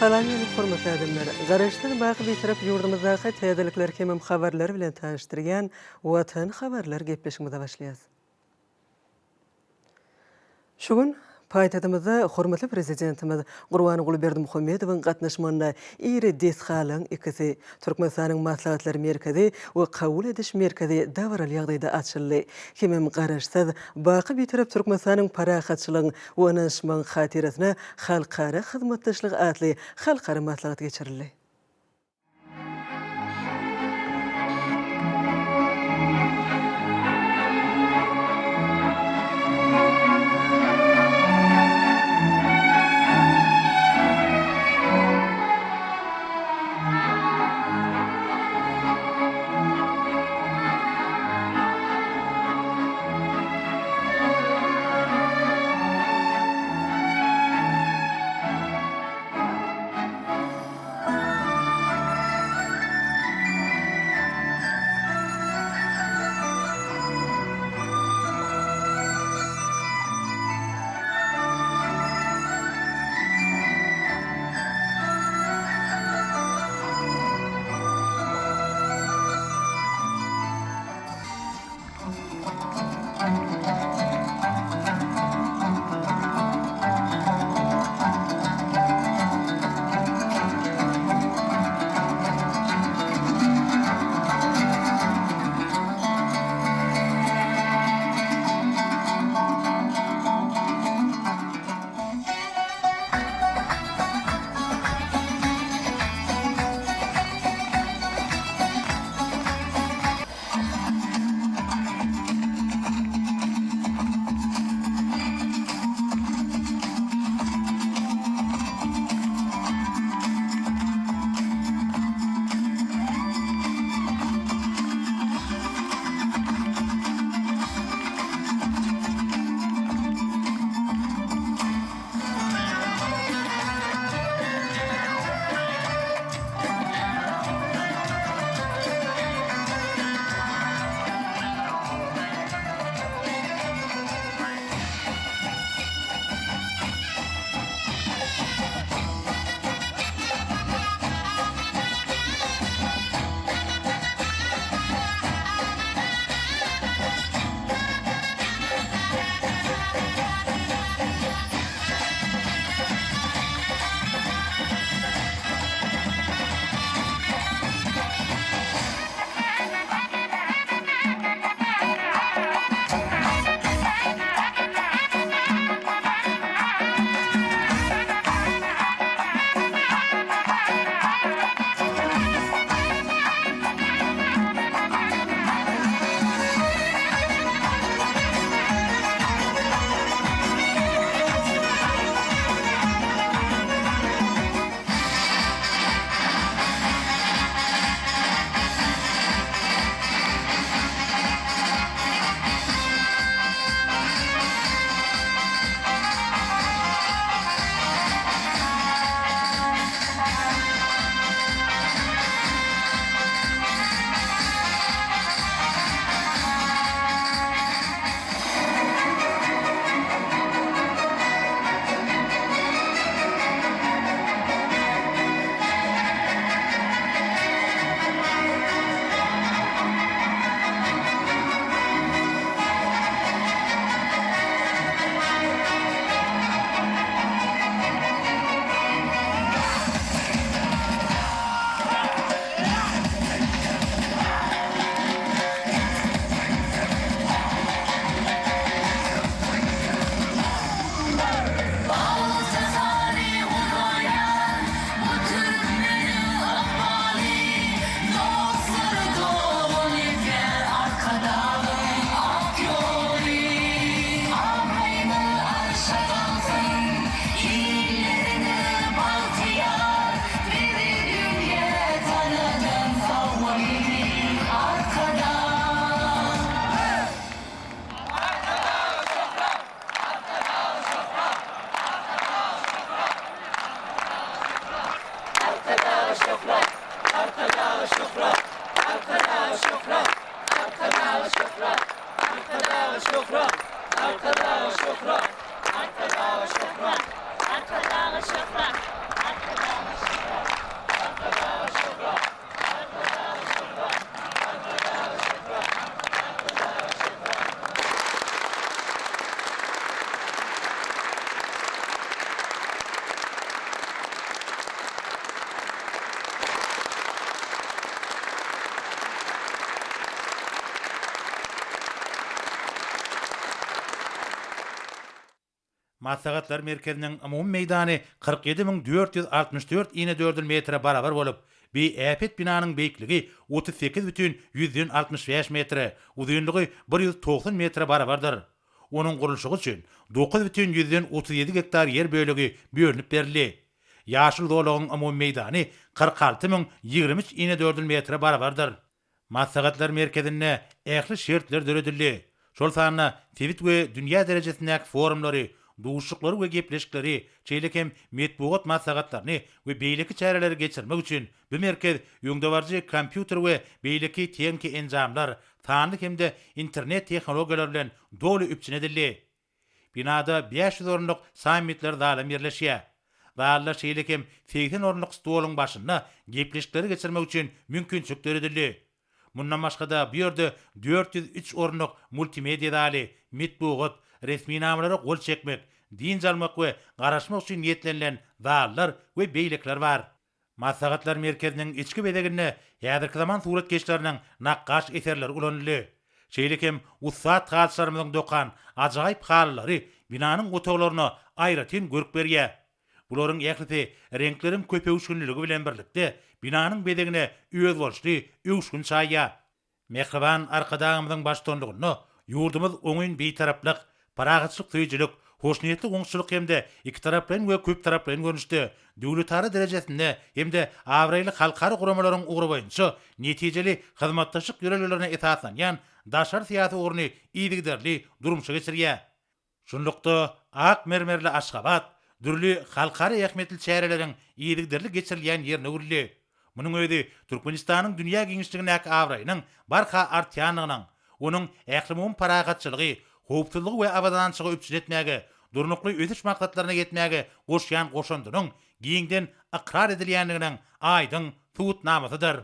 Salam ýene hormatly adamlar. Garaşdan baky bitirip ýurdumyzdaky täzelikler hemem habarlar bilen tanıştyrýan Watan habarlar gepleşigimize başlaýas. Şugun paýtagymyzda hormatly prezidentimiz Gurbanuly Berdimuhammedowyň gatnaşmanda iri deshalyň ikisi Türkmenistanyň maslahatlary merkezi we kabul ediş merkezi dawral ýagdaýda açyldy. Hemem garaşsaz baky bitirip Türkmenistanyň parahatçylygyň we anaşmaň hatirasyna halkara hyzmatdaşlyk adly halkara maslahat geçirildi. Maslahatlar merkezinin umum meydany 47464 ine 4 metre barabar bolup, bir äpet binanyň beýikligi 38,165 metre, uzunlygy 190 metre barabardyr. Onuň gurulşygy üçin 9,137 hektar yer bölegi bölünip berildi. Ýaşyl dolagyň umum meydany 46023 ine 4 metre barabardyr. Maslahatlar merkezine ähli şertler döredildi. Şol sanyna Tewit we dünýä derejesindäki forumlary, duşuklary we gepleşikleri, çeýlekem metbuat maslahatlaryny we beýleki çäreleri geçirmek üçin bu merkez ýöňdebarjy kompýuter we beýleki teňki enjamlar, tanly hemde internet tehnologiýalary bilen dolu üpçünedildi. Binada 500 orunluk sammitler dalym ýerleşýär. Dağlar çeýlekem 80 orunluk stoluň başynda gepleşikleri geçirmek üçin mümkinçilik döredildi. Mundan başga da bu ýerde 403 orunluk multimedia daly, metbuat, resmi namlary gol çekmek, din jalmak we garaşmak üçin niýetlenilen dağlar we beýlekler bar. Maslahatlar merkeziniň içki bedeginde häzirki zaman suratkeşleriniň nakkaş eserleri ulanyldy. Şeýlekem ussat halçlarymyzyň dokan ajaýyp hallary binanyň otoglaryna aýratyn görüp berýär. Bularyň ählisi renkleriň köpeýüşkünligi bilen birlikde binanyň bedegine öz bolşly üýşgün çaýýar. Mehriban arkadaşymyzyň başçylygyny ýurdumyz oňyn beýtaraplyk, paragatçylyk tüýjilik, hoşniyetli oňçylyk hemde iki taraplan we köp taraplan görnüşde döwletary derejesinde hemde awraýly halkary guramalaryň ugry boýunça netijeli hyzmatdaşlyk ýörelerine esaslanýan daşar siýasy orny iýdigderli durumşa geçirýär. Şunlukda ak mermerli Aşgabat dürli halkary ähmetli çäreleriň iýdigderli geçirilýän ýerine urildi. Munyň özi Türkmenistanyň dünýä giňişligindäki awraýynyň barha artýanlygynyň, onuň ähli paragatçylygy, howpsuzlygy we abadançylygy üpçün etmäge, durnukly öziş maksatlaryna yetmäge goşýan goşandynyň giňden ikrar edilýänliginiň aýdyň tutnamasydyr.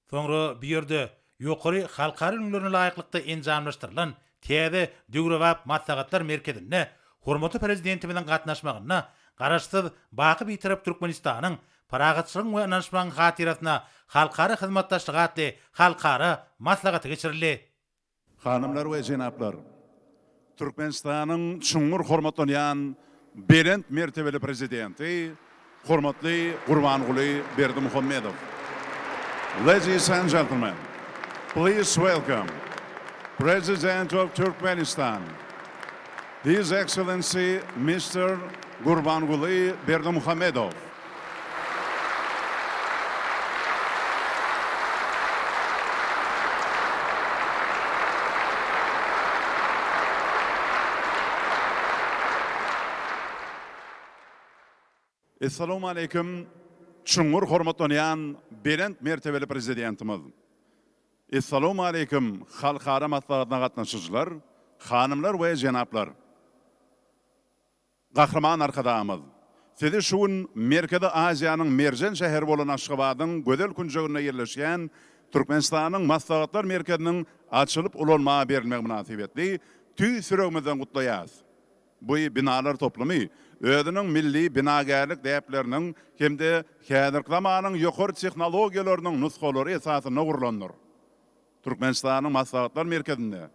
Soňra bir ýerde ýokary halkary ünlerine laýyklykda enjamlaşdyrylan täze döwrewap maslahatlar merkezine hormatly prezidentimiziň gatnaşmagyna garaşsyz baky bitirip Türkmenistanyň paragatçylygyň we anaşmagyň hatirasyna halkary hyzmatdaşlyk atly halkary maslahaty geçirildi. Hanımlar we jenaplar, Türkmenistanyň çuňur hormatlanýan berent mertebeli prezidenti, hormatly Gurbanguly Berdimuhammedow. Ladies and gentlemen, please welcome President of Turkmenistan, His Excellency Mr. Gurbanguly Berdimuhammedow. Assalamu alaikum, çuňur hormatlanýan berent mertebeli prezidentimiz. Assalamu alaikum, halkara maslahatyna gatnaşyjylar, hanymlar we jenaplar. Gahraman arkadaşymyz, sizi şuň Merkezi Aziýanyň merjen şäher bolan Aşgabatyň gödel künjegine ýerleşýän Türkmenistanyň maslahatlar merkeziniň açylyp ulanmagy berilmegi münasibetli tüý süregimizden gutlaýas. Bu binalar toplamy özüniň milli binagärlik däpleriniň hemde häzirki zamanyň ýokary tehnologiýalarynyň nusgalary esasyna gurulanyr. Türkmenistanyň maslahatlar merkezinde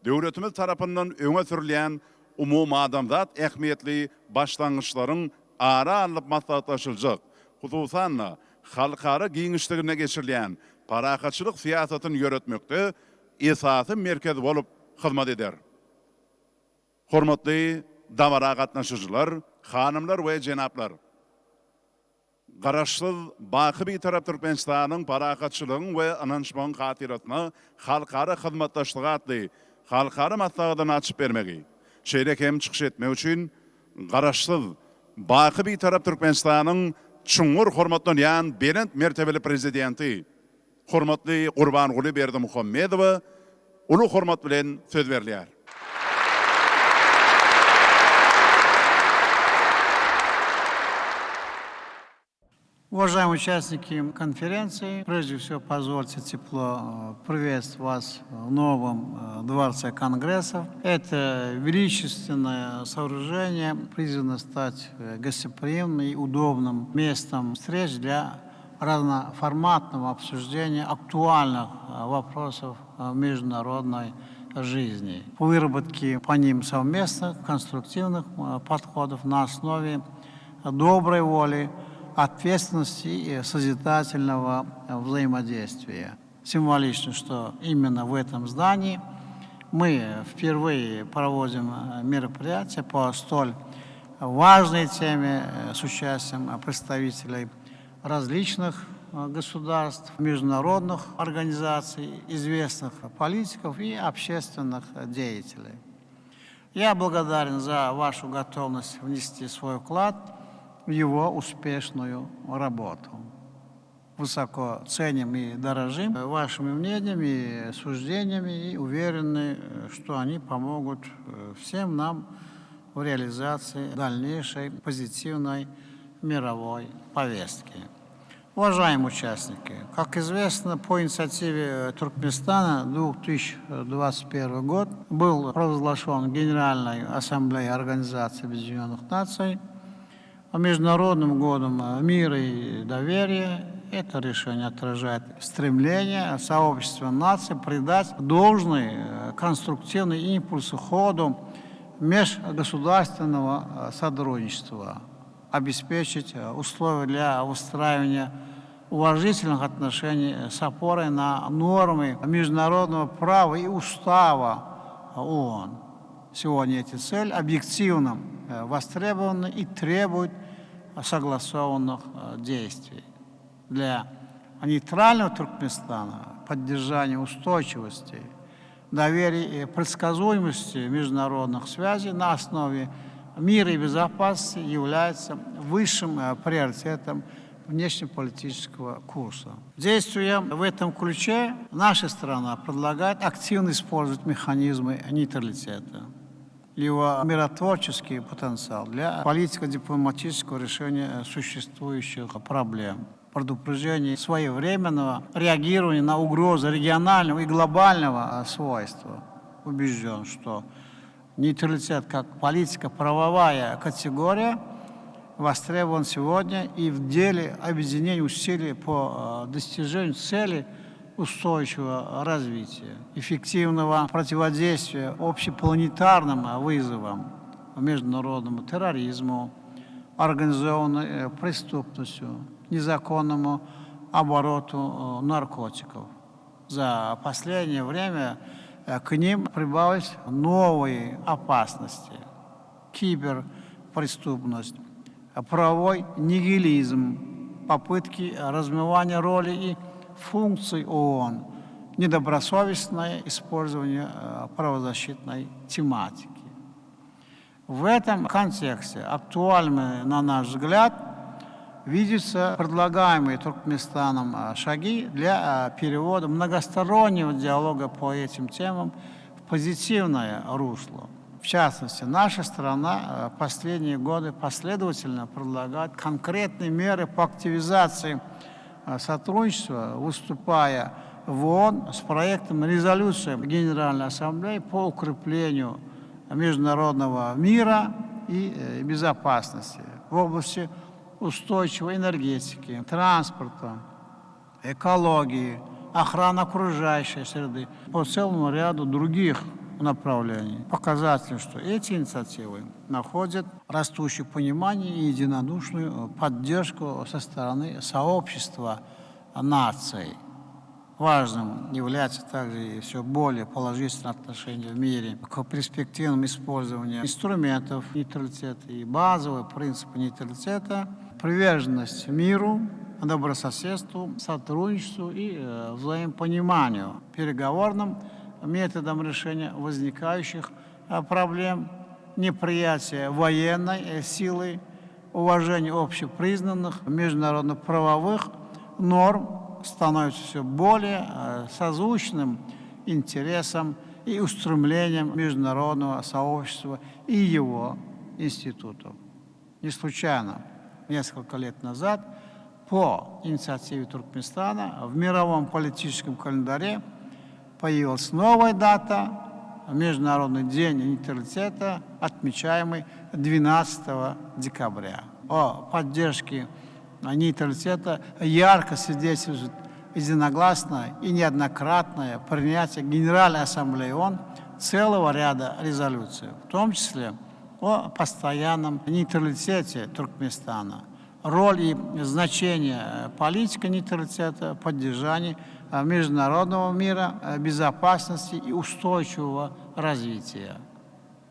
döwletimiz tarapyndan öňe sürilýän umum adamzat ähmiýetli başlangyçlaryň ara alyp maslahatlaşyljak, hususan halkara giňişligine geçirilýän paragatçylyk siýasatyny ýöretmekde esasy merkez bolup hyzmat eder. Hormatly damara gatnaşyjylar, hanymlar we jenaplar. Garaşsyz baky bir tarap Türkmenistanyň paragatçylygyň we ananşmagyň hatirasyna halkara hyzmatdaşlyk atly halkara maslahatyny açyp bermegi, şeýle hem çykyş etmek üçin garaşsyz baky bir tarap Türkmenistanyň çuňur hormatlanýan berent mertebeli prezidenti, hormatly Gurbanguly Berdimuhammedow uly hormat bilen söz berilýär. Уважаемые участники конференции, прежде всего позвольте тепло приветствовать вас в новом Дворце Конгрессов. Это величественное сооружение призвано стать гостеприимным и удобным местом встреч для разноформатного обсуждения актуальных вопросов международной жизни, по выработке по ним совместных конструктивных подходов на основе доброй воли, ответственности и созидательного взаимодействия. Символично, что именно в этом здании мы впервые проводим мероприятие по столь важной теме с участием представителей различных государств, международных организаций, известных политиков и общественных деятелей. Я благодарен за вашу готовность внести свой вклад в его успешную работу. Высоко ценим и дорожим вашими мнениями и суждениями и уверены, что они помогут всем нам в реализации дальнейшей позитивной мировой повестки. Уважаемые участники, как известно, по инициативе Туркменистана 2021 год был провозглашен Генеральной Ассамблеей Организации Объединенных Наций Международным годом мира и доверия. Это решение отражает стремление сообщества наций придать должный конструктивный импульс ходу межгосударственного сотрудничества, обеспечить условия для выстраивания уважительных отношений с опорой на нормы международного права и устава ООН. Сегодня эти цели объективно востребованы и требуют согласованных действий. Для нейтрального Туркменистана поддержание устойчивости, доверия и предсказуемости международных связей на основе мира и безопасности является высшим приоритетом внешнеполитического курса. Действуя в этом ключе, наша страна предлагает активно использовать механизмы нейтралитета, его миротворческий потенциал для политико-дипломатического решения существующих проблем, предупреждения своевременного реагирования на угрозы регионального и глобального свойства. Убежден, что нейтралитет как политико-правовая категория востребован сегодня и в деле объединения усилий по достижению цели устойчивого развития, эффективного противодействия общепланетарным вызовам, международному терроризму, организованной преступностью, незаконному обороту наркотиков. За последнее время к ним прибавились новые опасности: киберпреступность, правовой нигилизм, попытки размывания роли и функций ООН, недобросовестное использование правозащитной тематики. В этом контексте актуальными, на наш взгляд, видятся предлагаемые Туркменистаном шаги для перевода многостороннего диалога по этим темам в позитивное русло. В частности, наша страна в последние годы последовательно предлагает конкретные меры по активизации сотрудничества, выступая в ООН с проектом резолюции Генеральной Ассамблеи по укреплению международного мира и безопасности в области устойчивой энергетики, транспорта, экологии, охраны окружающей среды, по целому ряду других направлений. Показательно, что эти инициативы находят растущее понимание и единодушную поддержку со стороны сообщества наций. Важным является также и все более положительное отношение в мире к перспективному использованию инструментов нейтралитета и базовые принципы нейтралитета, приверженность миру, добрососедству, сотрудничеству и взаимопониманию, переговорным методом решения возникающих проблем, неприятие военной силы, уважение общепризнанных международно-правовых норм становится все более созвучным интересам и устремлениям международного сообщества и его институтов. Не случайно несколько лет назад по инициативе Туркменистана в мировом политическом календаре появилась новая дата – Международный день нейтралитета, отмечаемый 12 декабря. О поддержке нейтралитета ярко свидетельствует единогласное и неоднократное принятие Генеральной Ассамблеи ООН целого ряда резолюций, в том числе о постоянном нейтралитете Туркменистана, роль и значение политики нейтралитета, поддержания международного мира, безопасности и устойчивого развития.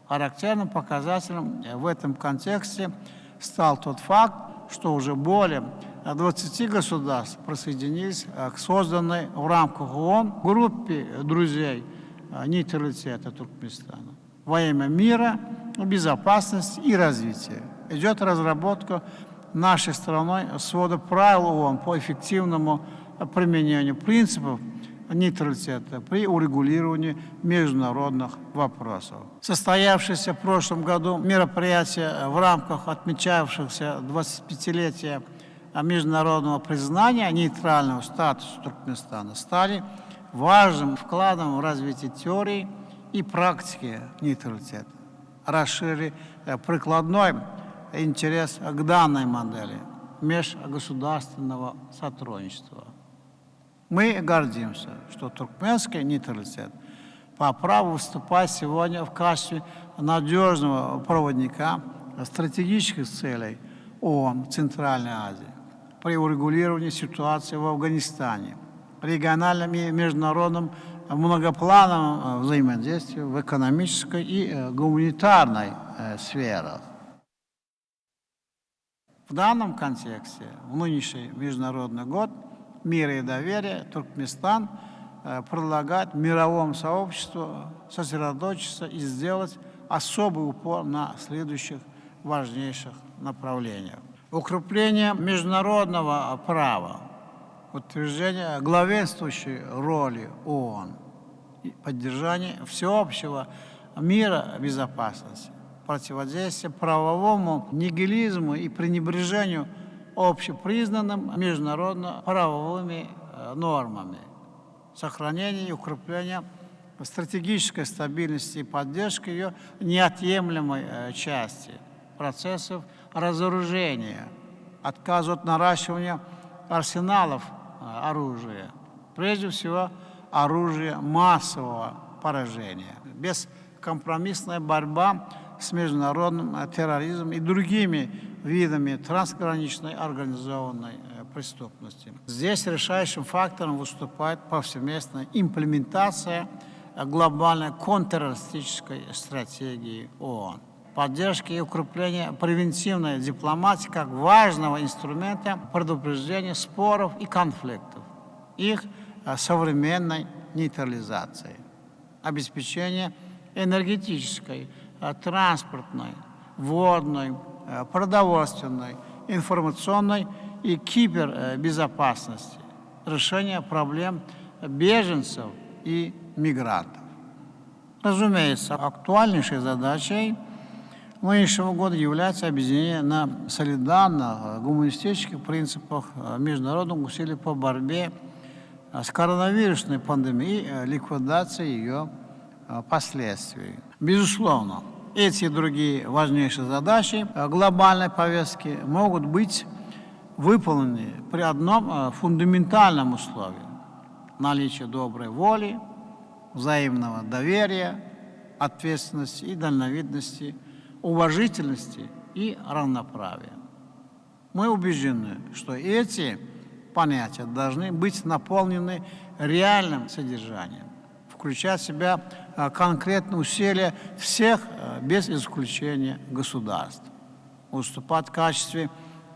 Характерным показателем в этом контексте стал тот факт, что уже более 20 государств присоединились к созданной в рамках ООН группе друзей нейтралитета Туркменистана во имя мира, безопасности и развития. Идет разработка нашей страной свода правил ООН по эффективному применению принципов нейтралитета при урегулировании международных вопросов. Состоявшееся в прошлом году мероприятие в рамках отмечавшихся 25-летия международного признания нейтрального статуса Туркменистана стали важным вкладом в развитие теории и практики нейтралитета, расширили прикладной интерес к данной модели межгосударственного сотрудничества. Мы гордимся, что туркменский нейтралитет по праву выступает сегодня в качестве надежного проводника стратегических целей ООН в Центральной Азии при урегулировании ситуации в Афганистане, региональном и международном многоплановом взаимодействии в экономической и гуманитарной сферах. В данном контексте, в нынешний международный год мира и доверия, Туркменистан предлагает мировому сообществу сосредоточиться и сделать особый упор на следующих важнейших направлениях. Укрепление международного права, утверждение главенствующей роли ООН, поддержание всеобщего мира и безопасности, противодействие правовому нигилизму и пренебрежению общепризнанным международно-правовыми нормами, сохранение и укрепление стратегической стабильности и поддержка ее неотъемлемой части процессов разоружения, отказ от наращивания арсеналов оружия, прежде всего оружия массового поражения, бескомпромиссная борьба с международным терроризмом и другими видами трансграничной организованной преступности. Здесь решающим фактором выступает повсеместная имплементация глобальной контртеррористической стратегии ООН. Поддержка и укрепление превентивной дипломатии как важного инструмента предупреждения споров и конфликтов, их современной нейтрализации, обеспечение энергетической, транспортной, водной, продовольственной, информационной и кибербезопасности, решение проблем беженцев и мигрантов. Разумеется, актуальнейшей задачей нынешнего года является объединение на солидарных гуманистических принципах международных усилий по борьбе с коронавирусной пандемией и ликвидацией ее последствий. Безусловно, эти и другие важнейшие задачи глобальной повестки могут быть выполнены при одном фундаментальном условии – наличии доброй воли, взаимного доверия, ответственности и дальновидности, уважительности и равноправия. Мы убеждены, что эти понятия должны быть наполнены реальным содержанием, включая в себя конкретные усилия всех, без исключения государств, выступать в качестве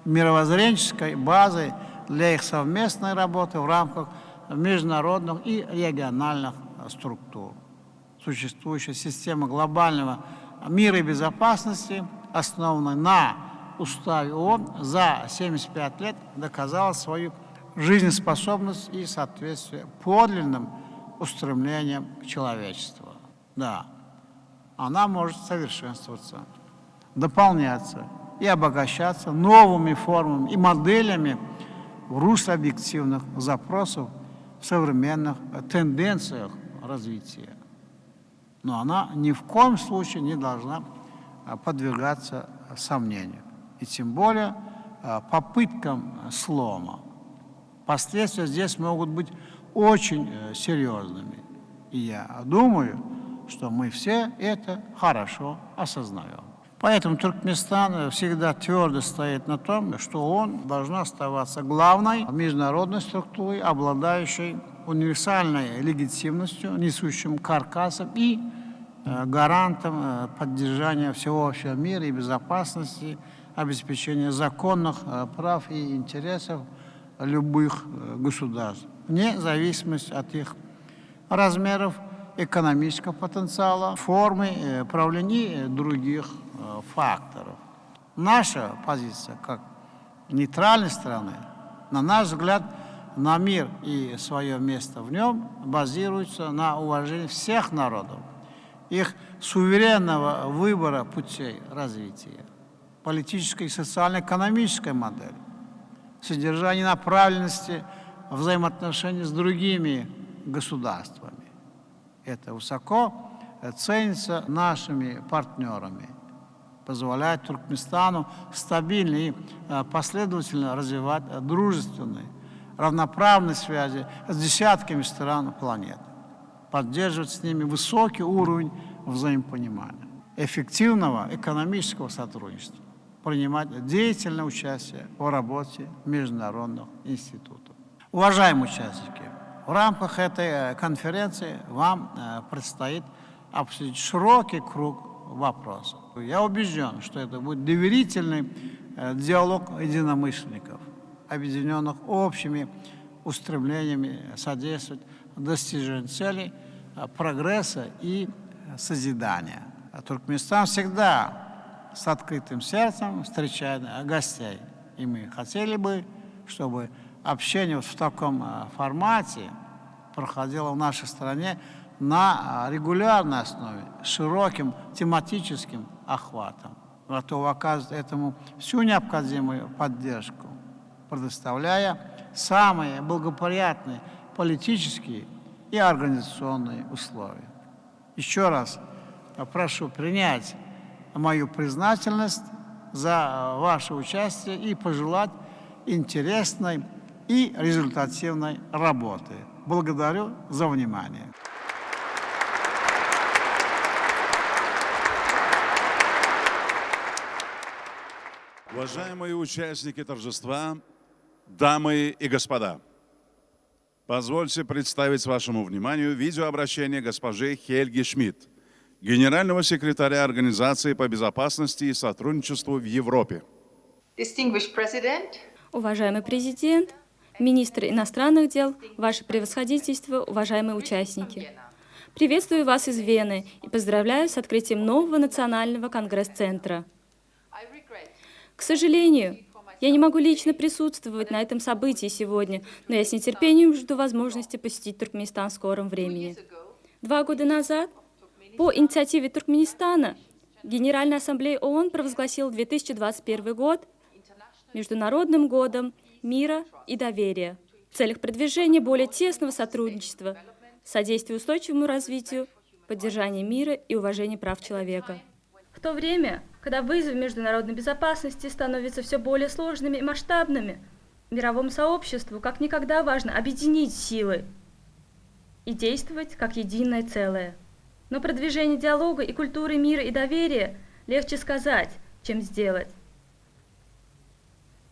мировоззренческой базы для их совместной работы в рамках международных и региональных структур. Существующая система глобального мира и безопасности, основанная на уставе ООН, за 75 лет доказала свою жизнеспособность и соответствие подлинным устремлениям человечества. Да, она может совершенствоваться, дополняться и обогащаться новыми формами и моделями в русле объективных запросов в современных тенденциях развития. Но она ни в коем случае не должна подвергаться сомнению, и тем более попыткам слома. Последствия здесь могут быть очень серьезными. И я думаю, что мы все это хорошо осознаем. Поэтому Туркменистан всегда твердо стоит на том, что он должен оставаться главной международной структурой, обладающей универсальной легитимностью, несущим каркасом и гарантом поддержания всеобщего мира и безопасности, обеспечения законных прав и интересов любых государств, вне зависимости от их размеров, экономического потенциала, формы правления и других факторов. Наша позиция как нейтральной страны, на наш взгляд, на мир и свое место в нем базируется на уважении всех народов, их суверенного выбора путей развития, политической и социально-экономической модели, содержания направленности взаимоотношений с другими государствами. Это высоко ценится нашими партнерами, позволяет Туркменистану стабильно и последовательно развивать дружественные, равноправные связи с десятками стран планеты, поддерживать с ними высокий уровень взаимопонимания, эффективного экономического сотрудничества, принимать деятельное участие в работе международных институтов. Уважаемые участники, в рамках этой конференции вам предстоит обсудить широкий круг вопросов. Я убежден, что это будет доверительный диалог единомышленников, объединенных общими устремлениями содействовать достижению целей, прогресса и созидания. Туркменистан всегда с открытым сердцем встречает гостей. И мы хотели бы, чтобы общение в таком формате проходило в нашей стране на регулярной основе, с широким тематическим охватом. Готовы оказывать этому всю необходимую поддержку, предоставляя самые благоприятные политические и организационные условия. Еще раз прошу принять мою признательность за ваше участие и пожелать интересной и результативной работы. Благодарю за внимание. Уважаемые участники торжества, дамы и господа, позвольте представить вашему вниманию видеообращение госпожи Хельги Шмидт, генерального секретаря Организации по безопасности и сотрудничеству в Европе. Уважаемый президент, министр иностранных дел, ваше превосходительство, уважаемые участники. Приветствую вас из Вены и поздравляю с открытием нового национального конгресс-центра. К сожалению, я не могу лично присутствовать на этом событии сегодня, но я с нетерпением жду возможности посетить Туркменистан в скором времени. 2 года назад, по инициативе Туркменистана, Генеральная ассамблея ООН провозгласила 2021 год Международным годом мира и доверия в целях продвижения более тесного сотрудничества, содействия устойчивому развитию, поддержания мира и уважения прав человека. В то время, когда вызовы международной безопасности становятся все более сложными и масштабными, мировому сообществу как никогда важно объединить силы и действовать как единое целое. Но продвижение диалога и культуры мира и доверия легче сказать, чем сделать.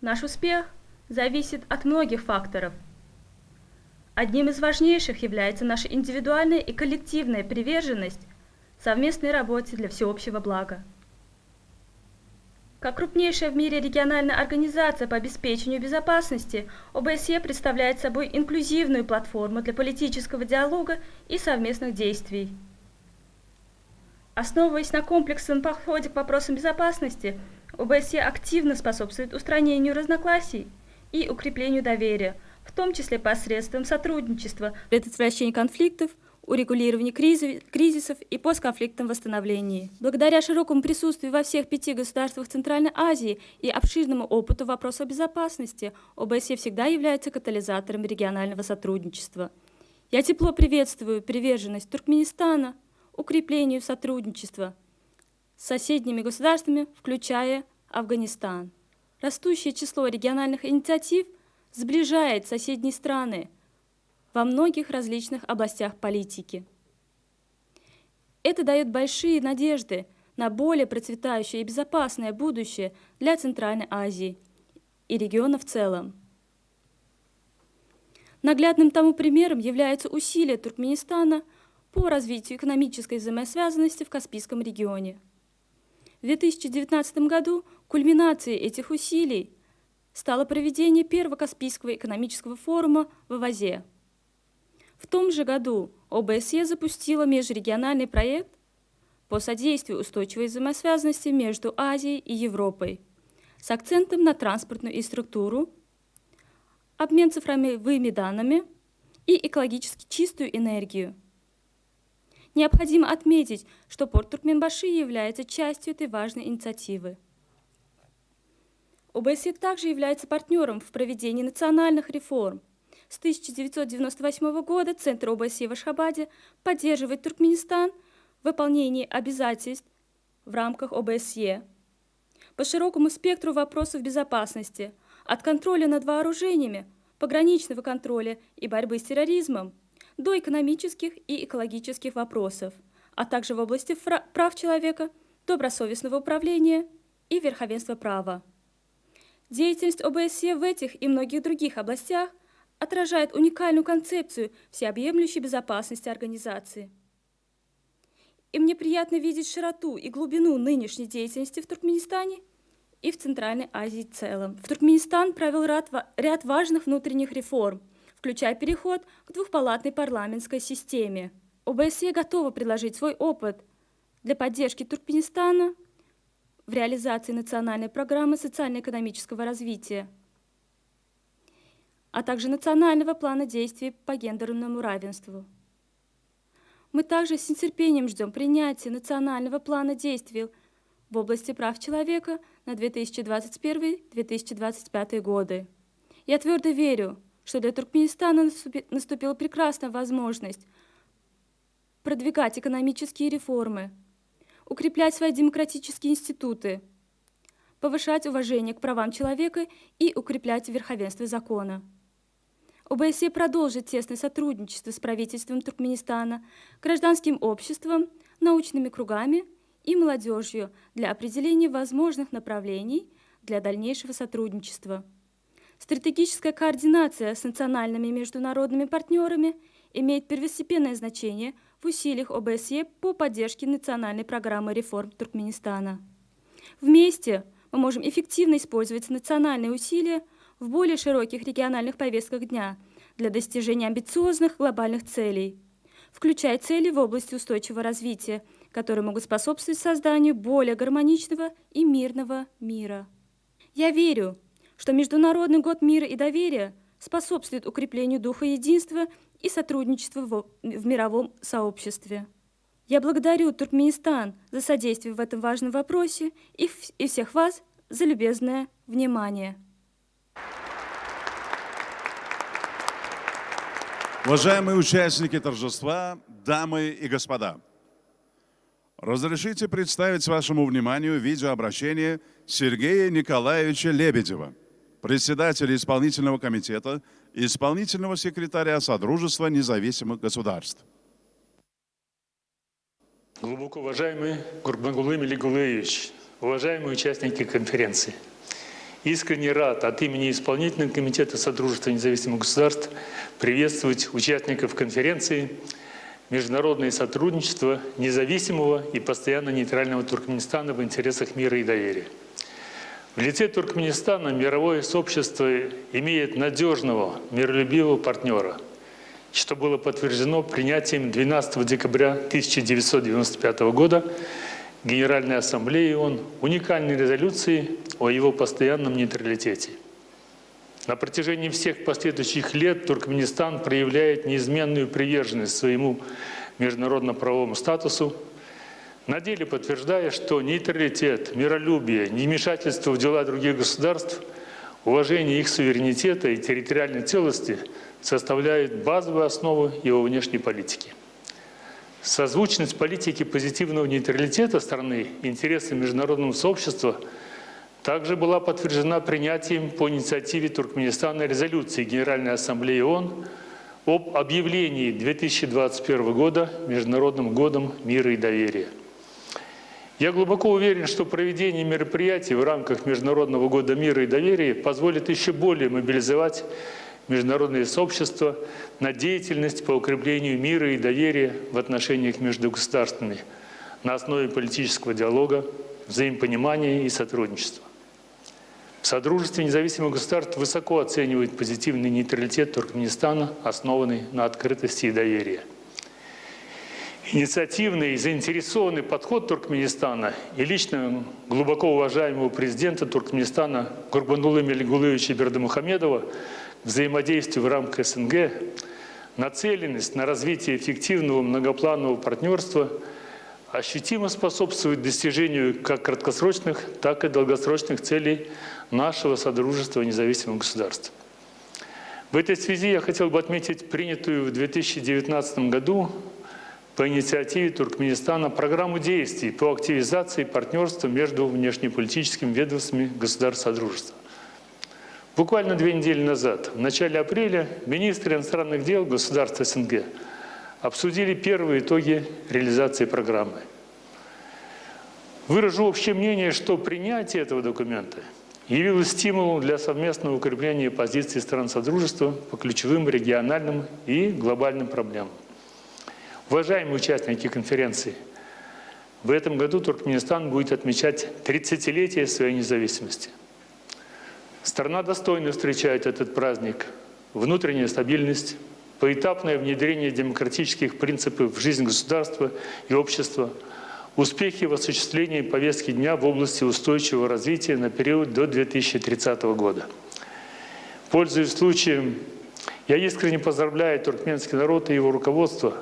Наш успех зависит от многих факторов. Одним из важнейших является наша индивидуальная и коллективная приверженность совместной работе для всеобщего блага. Как крупнейшая в мире региональная организация по обеспечению безопасности, ОБСЕ представляет собой инклюзивную платформу для политического диалога и совместных действий. Основываясь на комплексном подходе к вопросам безопасности, ОБСЕ активно способствует устранению разногласий и укреплению доверия, в том числе посредством сотрудничества, предотвращения конфликтов, урегулировании кризисов и постконфликтном восстановлении. Благодаря широкому присутствию во всех 5 государствах Центральной Азии и обширному опыту вопросов безопасности, ОБСЕ всегда является катализатором регионального сотрудничества. Я тепло приветствую приверженность Туркменистана укреплению сотрудничества с соседними государствами, включая Афганистан. Растущее число региональных инициатив сближает соседние страны во многих различных областях политики. Это дает большие надежды на более процветающее и безопасное будущее для Центральной Азии и региона в целом. Наглядным тому примером являются усилия Туркменистана по развитию экономической взаимосвязанности в Каспийском регионе. В 2019 году кульминацией этих усилий стало проведение первого Каспийского экономического форума в Авазе. В том же году ОБСЕ запустила межрегиональный проект по содействию устойчивой взаимосвязанности между Азией и Европой с акцентом на транспортную инфраструктуру, обмен цифровыми данными и экологически чистую энергию. Необходимо отметить, что порт Туркменбаши является частью этой важной инициативы. ОБСЕ также является партнером в проведении национальных реформ. С 1998 года Центр ОБСЕ в Ашхабаде поддерживает Туркменистан в выполнении обязательств в рамках ОБСЕ по широкому спектру вопросов безопасности, от контроля над вооружениями, пограничного контроля и борьбы с терроризмом до экономических и экологических вопросов, а также в области прав человека, добросовестного управления и верховенства права. Деятельность ОБСЕ в этих и многих других областях отражает уникальную концепцию всеобъемлющей безопасности организации. И мне приятно видеть широту и глубину нынешней деятельности в Туркменистане и в Центральной Азии в целом. В Туркменистан провел ряд важных внутренних реформ, включая переход к двухпалатной парламентской системе. ОБСЕ готова предложить свой опыт для поддержки Туркменистана в реализации национальной программы социально-экономического развития, а также национального плана действий по гендерному равенству. Мы также с нетерпением ждем принятия национального плана действий в области прав человека на 2021-2025 годы. Я твердо верю, что для Туркменистана наступила прекрасная возможность продвигать экономические реформы, укреплять свои демократические институты, повышать уважение к правам человека и укреплять верховенство закона. ОБСЕ продолжит тесное сотрудничество с правительством Туркменистана, гражданским обществом, научными кругами и молодежью для определения возможных направлений для дальнейшего сотрудничества. Стратегическая координация с национальными и международными партнерами имеет первостепенное значение в усилиях ОБСЕ по поддержке национальной программы реформ Туркменистана. Вместе мы можем эффективно использовать национальные усилия в более широких региональных повестках дня для достижения амбициозных глобальных целей, включая цели в области устойчивого развития, которые могут способствовать созданию более гармоничного и мирного мира. Я верю, что Международный год мира и доверия способствует укреплению духа единства и сотрудничества в мировом сообществе. Я благодарю Туркменистан за содействие в этом важном вопросе и всех вас за любезное внимание. Уважаемые участники торжества, дамы и господа, разрешите представить вашему вниманию видеообращение Сергея Николаевича Лебедева, председателя исполнительного комитета и исполнительного секретаря Содружества независимых государств. Глубоко уважаемый Гурбангулы Мелигулеевич, уважаемые участники конференции, искренне рад от имени Исполнительного комитета Содружества независимых государств приветствовать участников конференции «Международное сотрудничество независимого и постоянно нейтрального Туркменистана в интересах мира и доверия». В лице Туркменистана мировое сообщество имеет надежного, миролюбивого партнера, что было подтверждено принятием 12 декабря 1995 года Генеральной Ассамблеи ООН уникальной резолюции о его постоянном нейтралитете. На протяжении всех последующих лет Туркменистан проявляет неизменную приверженность своему международно-правовому статусу, на деле подтверждая, что нейтралитет, миролюбие, невмешательство в дела других государств, уважение их суверенитета и территориальной целостности составляют базовую основу его внешней политики. Созвучность политики позитивного нейтралитета страны интересам международного сообщества также была подтверждена принятием по инициативе Туркменистана резолюции Генеральной Ассамблеи ООН об объявлении 2021 года Международным годом мира и доверия. Я глубоко уверен, что проведение мероприятий в рамках Международного года мира и доверия позволит еще более мобилизовать международное сообщество на деятельность по укреплению мира и доверия в отношениях между государствами на основе политического диалога, взаимопонимания и сотрудничества. В Содружестве независимых государств высоко оценивают позитивный нейтралитет Туркменистана, основанный на открытости и доверии. Инициативный и заинтересованный подход Туркменистана и лично глубоко уважаемого президента Туркменистана Гурбангулы Меликулуевича Бердымухамедова к взаимодействию в рамках СНГ, нацеленность на развитие эффективного многопланового партнерства ощутимо способствует достижению как краткосрочных, так и долгосрочных целей нашего Содружества независимых государств. В этой связи я хотел бы отметить принятую в 2019 году по инициативе Туркменистана программу действий по активизации партнерства между внешнеполитическими ведомствами государств Содружества. Буквально 2 недели назад, в начале апреля, министры иностранных дел государств СНГ обсудили первые итоги реализации программы. Выражу общее мнение, что принятие этого документа явилось стимулом для совместного укрепления позиций стран Содружества по ключевым региональным и глобальным проблемам. Уважаемые участники конференции, в этом году Туркменистан будет отмечать 30-летие своей независимости. Страна достойно встречает этот праздник. Внутренняя стабильность, поэтапное внедрение демократических принципов в жизнь государства и общества, успехи в осуществлении повестки дня в области устойчивого развития на период до 2030 года. Пользуясь случаем, я искренне поздравляю туркменский народ и его руководство,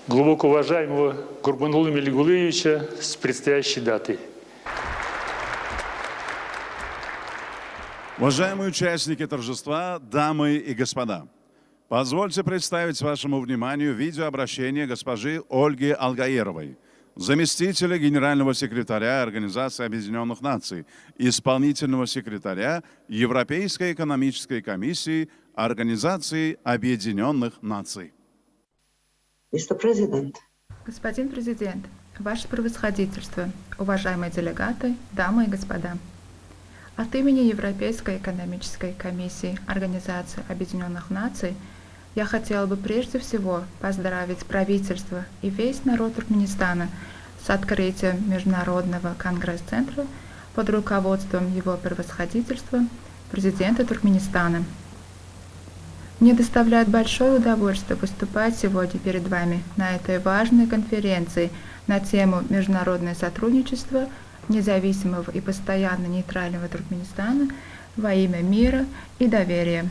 глубоко уважаемого Гурбангулы Меликулуевича, с предстоящей датой. Уважаемые участники торжества, дамы и господа, позвольте представить вашему вниманию видеообращение госпожи Ольги Алгаеровой, заместителя генерального секретаря Организации Объединенных Наций, исполнительного секретаря Европейской экономической комиссии Организации Объединенных Наций. Господин президент, ваше превосходительство, уважаемые делегаты, дамы и господа. От имени Европейской экономической комиссии Организации Объединенных Наций я хотела бы прежде всего поздравить правительство и весь народ Туркменистана с открытием Международного конгресс-центра под руководством его превосходительства президента Туркменистана. Мне доставляет большое удовольствие выступать сегодня перед вами на этой важной конференции на тему международное сотрудничество независимого и постоянно нейтрального Туркменистана во имя мира и доверия.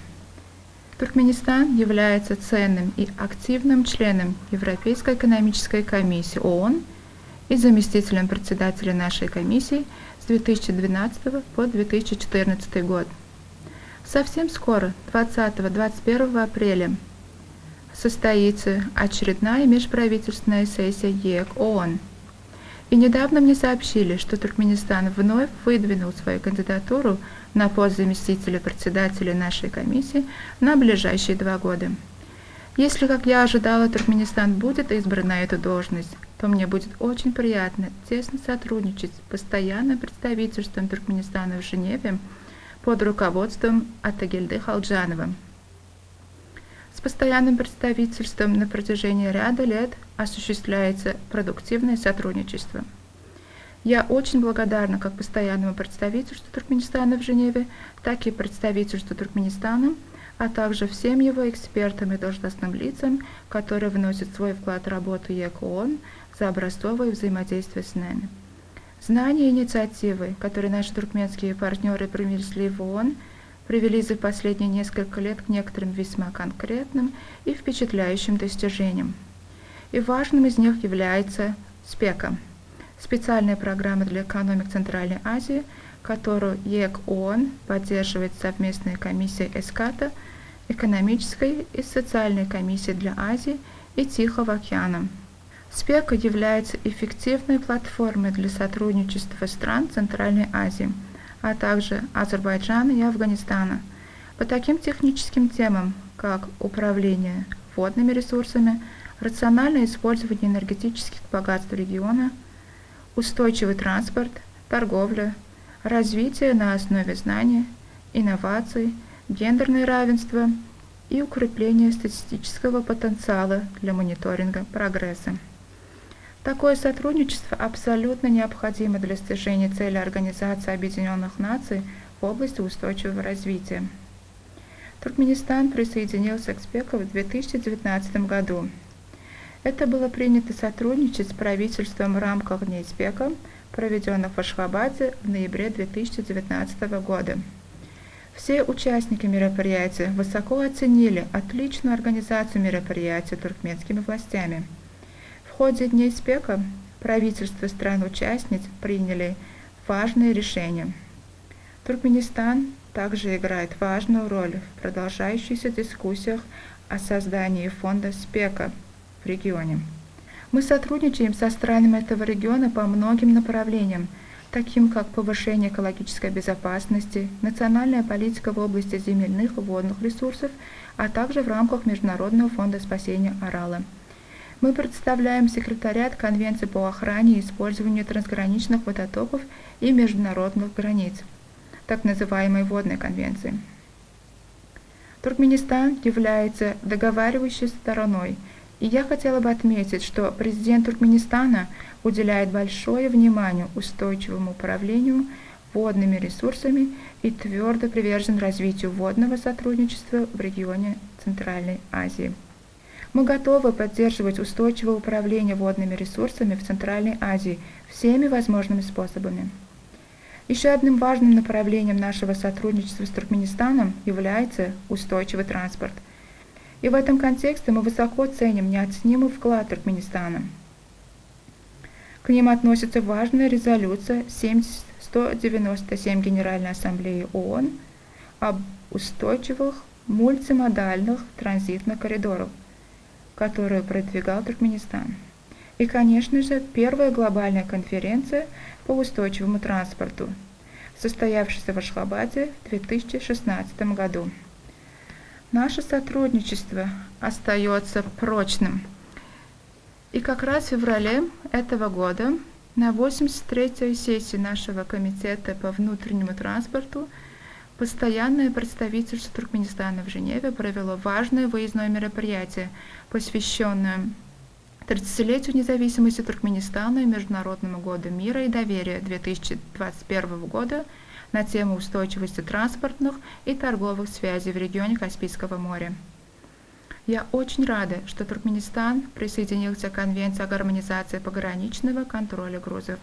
Туркменистан является ценным и активным членом Европейской экономической комиссии ООН и заместителем председателя нашей комиссии с 2012 по 2014 год. Совсем скоро, 20-21 апреля, состоится очередная межправительственная сессия ЕЭК ООН. И недавно мне сообщили, что Туркменистан вновь выдвинул свою кандидатуру на пост заместителя председателя нашей комиссии на ближайшие 2 года. Если, как я ожидала, Туркменистан будет избран на эту должность, то мне будет очень приятно тесно сотрудничать с постоянным представительством Туркменистана в Женеве под руководством Атагельды Халджанова. С постоянным представительством на протяжении ряда лет осуществляется продуктивное сотрудничество. Я очень благодарна как постоянному представительству Туркменистана в Женеве, так и представительству Туркменистана, а также всем его экспертам и должностным лицам, которые вносят свой вклад в работу ЕЭК ООН за образцовое взаимодействие с нами. Знания и инициативы, которые наши туркменские партнеры принесли в ООН, привели за последние несколько лет к некоторым весьма конкретным и впечатляющим достижениям. И важным из них является СПЕКа – специальная программа для экономик Центральной Азии, которую ЕЭК ООН поддерживает совместная комиссия ЭСКАТа, экономической и социальной комиссией для Азии и Тихого океана. СПЕКа является эффективной платформой для сотрудничества стран Центральной Азии, а также Азербайджана и Афганистана по таким техническим темам, как управление водными ресурсами, рациональное использование энергетических богатств региона, устойчивый транспорт, торговля, развитие на основе знаний, инноваций, гендерное равенство и укрепление статистического потенциала для мониторинга прогресса. Такое сотрудничество абсолютно необходимо для достижения цели Организации Объединенных Наций в области устойчивого развития. Туркменистан присоединился к СПЕКу в 2019 году. Это было принято сотрудничать с правительством в рамках Дней СПЕКа, проведенных в Ашхабаде в ноябре 2019 года. Все участники мероприятия высоко оценили отличную организацию мероприятия туркменскими властями. В ходе Дней СПЕКа правительства стран-участниц приняли важные решения. Туркменистан также играет важную роль в продолжающихся дискуссиях о создании фонда СПЕКа в регионе. Мы сотрудничаем со странами этого региона по многим направлениям, таким как повышение экологической безопасности, национальная политика в области земельных и водных ресурсов, а также в рамках Международного фонда спасения Арала. Мы представляем секретариат Конвенции по охране и использованию трансграничных водотоков и международных границ, так называемой Водной конвенции. Туркменистан является договаривающей стороной, и я хотела бы отметить, что президент Туркменистана уделяет большое внимание устойчивому управлению водными ресурсами и твердо привержен развитию водного сотрудничества в регионе Центральной Азии. Мы готовы поддерживать устойчивое управление водными ресурсами в Центральной Азии всеми возможными способами. Еще одним важным направлением нашего сотрудничества с Туркменистаном является устойчивый транспорт. И в этом контексте мы высоко ценим неоценимый вклад Туркменистана. К ним относится важная резолюция 197 Генеральной Ассамблеи ООН об устойчивых мультимодальных транзитных коридорах, которую продвигал Туркменистан. И, конечно же, первая глобальная конференция по устойчивому транспорту, состоявшаяся в Ашхабаде в 2016 году. Наше сотрудничество остается прочным. И как раз в феврале этого года на 83-й сессии нашего комитета по внутреннему транспорту постоянное представительство Туркменистана в Женеве провело важное выездное мероприятие, посвященное 30-летию независимости Туркменистана и Международному году мира и доверия 2021 года на тему устойчивости транспортных и торговых связей в регионе Каспийского моря. Я очень рада, что Туркменистан присоединился к Конвенции о гармонизации пограничного контроля грузов.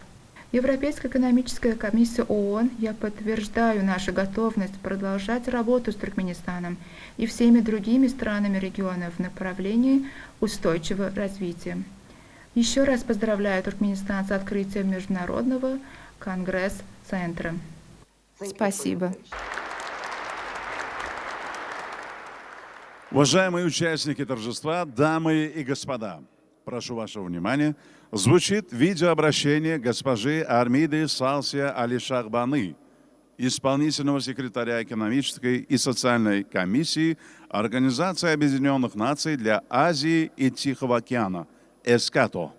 Европейская экономическая комиссия ООН, я подтверждаю нашу готовность продолжать работу с Туркменистаном и всеми другими странами региона в направлении устойчивого развития. Еще раз поздравляю Туркменистан с открытием Международного конгресс-центра. Спасибо. Уважаемые участники торжества, дамы и господа, прошу вашего внимания, звучит видеообращение госпожи Армиды Салсия Алишахбаны, исполнительного секретаря экономической и социальной комиссии Организации Объединенных Наций для Азии и Тихого океана, ЭСКАТО.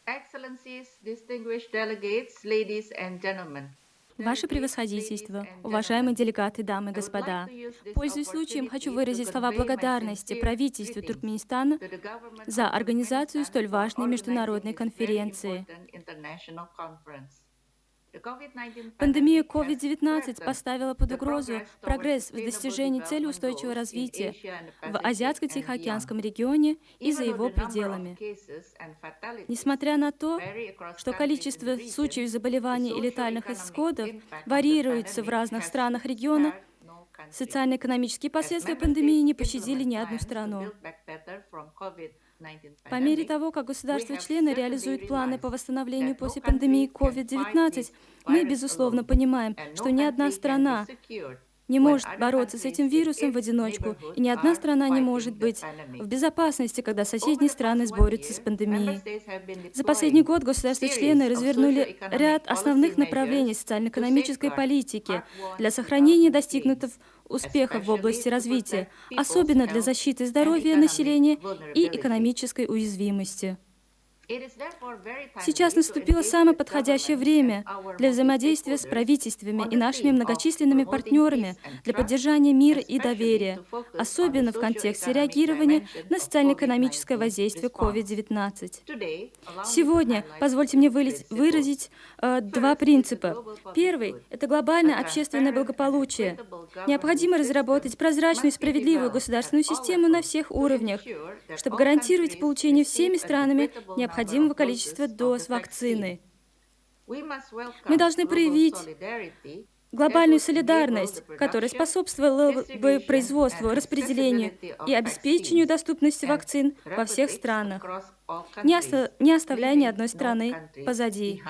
Excellencies, distinguished delegates, ladies and gentlemen. Ваше превосходительство, уважаемые делегаты, дамы и господа, пользуясь случаем, хочу выразить слова благодарности правительству Туркменистана за организацию столь важной международной конференции. Пандемия COVID-19 поставила под угрозу прогресс в достижении цели устойчивого развития в Азиатско-Тихоокеанском регионе и за его пределами. Несмотря на то, что количество случаев заболеваний и летальных исходов варьируется в разных странах региона, социально-экономические последствия пандемии не пощадили ни одну страну. По мере того, как государства-члены реализуют планы по восстановлению после пандемии COVID-19, мы, безусловно, понимаем, что ни одна страна не может бороться с этим вирусом в одиночку, и ни одна страна не может быть в безопасности, когда соседние страны борются с пандемией. За последний год государства-члены развернули ряд основных направлений социально-экономической политики для сохранения достигнутых успехов в области развития, особенно для защиты здоровья населения и экономической уязвимости. Сейчас наступило самое подходящее время для взаимодействия с правительствами и нашими многочисленными партнерами для поддержания мира и доверия, особенно в контексте реагирования на социально-экономическое воздействие COVID-19. Сегодня позвольте мне выразить два принципа. Первый — это глобальное общественное благополучие. Необходимо разработать прозрачную и справедливую государственную систему на всех уровнях, чтобы гарантировать получение всеми странами необходимого количества доз вакцины. Мы должны проявить глобальную солидарность, которая способствовала бы производству, распределению и обеспечению доступности вакцин во всех странах, не оставляя ни одной страны позади.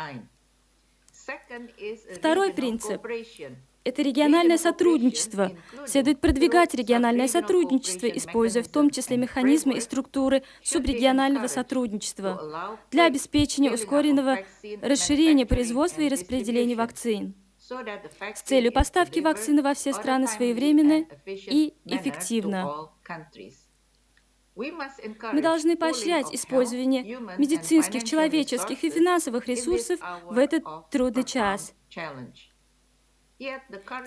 Второй принцип — это региональное сотрудничество. Следует продвигать региональное сотрудничество, используя в том числе механизмы и структуры субрегионального сотрудничества для обеспечения ускоренного расширения производства и распределения вакцин с целью поставки вакцины во все страны своевременно и эффективно. Мы должны поощрять использование медицинских, человеческих и финансовых ресурсов в этот трудный час.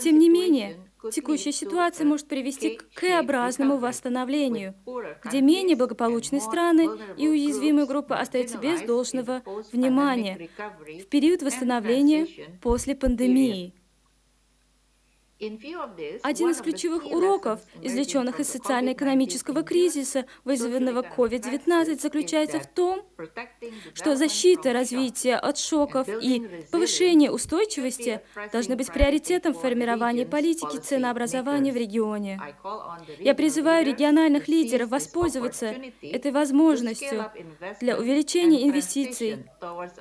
Тем не менее, текущая ситуация может привести к К-образному восстановлению, где менее благополучные страны и уязвимые группы остаются без должного внимания в период восстановления после пандемии. Один из ключевых уроков, извлеченных из социально-экономического кризиса, вызванного COVID-19, заключается в том, что защита, развитие от шоков и повышение устойчивости должны быть приоритетом в формировании политики ценообразования в регионе. Я призываю региональных лидеров воспользоваться этой возможностью для увеличения инвестиций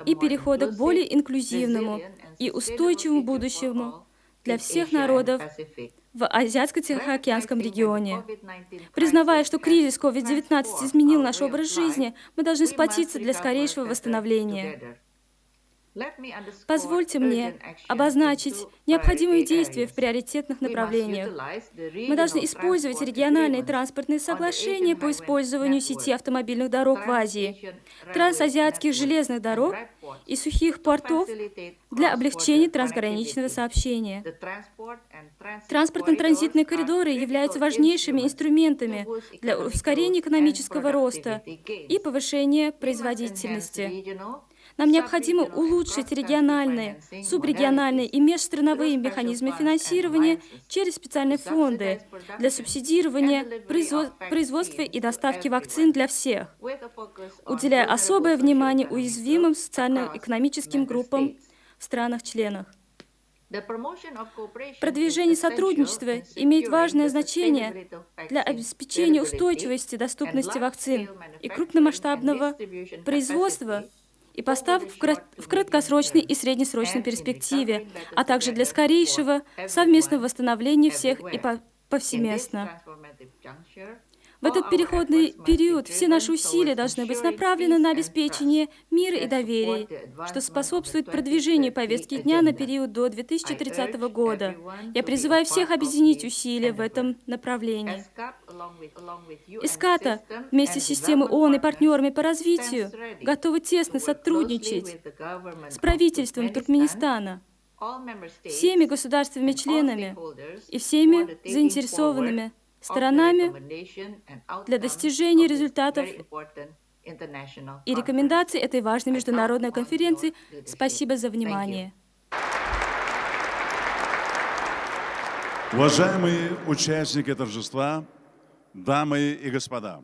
и перехода к более инклюзивному и устойчивому будущему для всех народов в Азиатско-Тихоокеанском регионе. Признавая, что кризис COVID-19 изменил наш образ жизни, мы должны сплотиться для скорейшего восстановления. Позвольте мне обозначить необходимые действия в приоритетных направлениях. Мы должны использовать региональные транспортные соглашения по использованию сети автомобильных дорог в Азии, трансазиатских железных дорог и сухих портов для облегчения трансграничного сообщения. Транспортно-транзитные коридоры являются важнейшими инструментами для ускорения экономического роста и повышения производительности. Нам необходимо улучшить региональные, субрегиональные и межстрановые механизмы финансирования через специальные фонды для субсидирования производства и доставки вакцин для всех, уделяя особое внимание уязвимым социально-экономическим группам в странах-членах. Продвижение сотрудничества имеет важное значение для обеспечения устойчивости доступности вакцин и крупномасштабного производства и поставок в краткосрочной и среднесрочной перспективе, а также для скорейшего совместного восстановления всех и повсеместно. В этот переходный период все наши усилия должны быть направлены на обеспечение мира и доверия, что способствует продвижению повестки дня на период до 2030 года. Я призываю всех объединить усилия в этом направлении. ИСКАТа вместе с системой ООН и партнерами по развитию готовы тесно сотрудничать с правительством Туркменистана, всеми государствами-членами и всеми заинтересованными сторонами для достижения результатов и рекомендаций этой важной международной конференции. Спасибо за внимание. Уважаемые участники торжества, дамы и господа,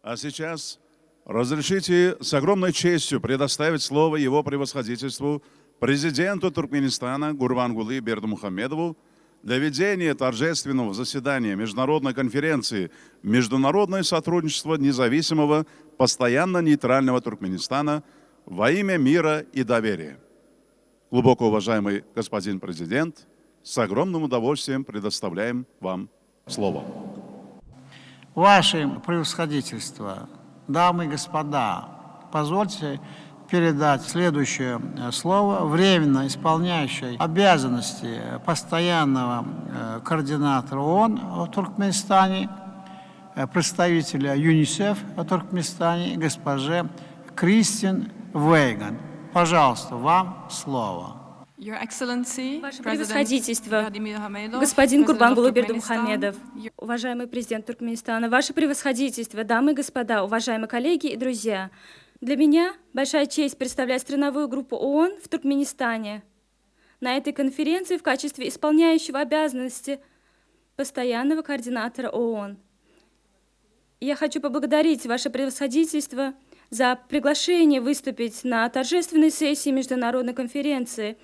а сейчас разрешите с огромной честью предоставить слово его превосходительству президенту Туркменистана Гурбангулы Бердымухамедову для ведения торжественного заседания Международной конференции «Международное сотрудничество независимого, постоянно нейтрального Туркменистана во имя мира и доверия». Глубоко уважаемый господин президент, с огромным удовольствием предоставляем вам слово. Ваше превосходительство, дамы и господа, позвольте передать следующее слово временно исполняющей обязанности постоянного координатора ООН в Туркменистане, представителя ЮНИСЕФ в Туркменистане, госпоже Кристин Вейган. Пожалуйста, вам слово. Ваше превосходительство, господин Гурбангулы Бердымухамедов, уважаемый президент Туркменистана, ваше превосходительство, дамы и господа, уважаемые коллеги и друзья. Для меня большая честь представлять страновую группу ООН в Туркменистане. На этой конференции в качестве исполняющего обязанности постоянного координатора ООН. Я хочу поблагодарить ваше превосходительство за приглашение выступить на торжественной сессии международной конференции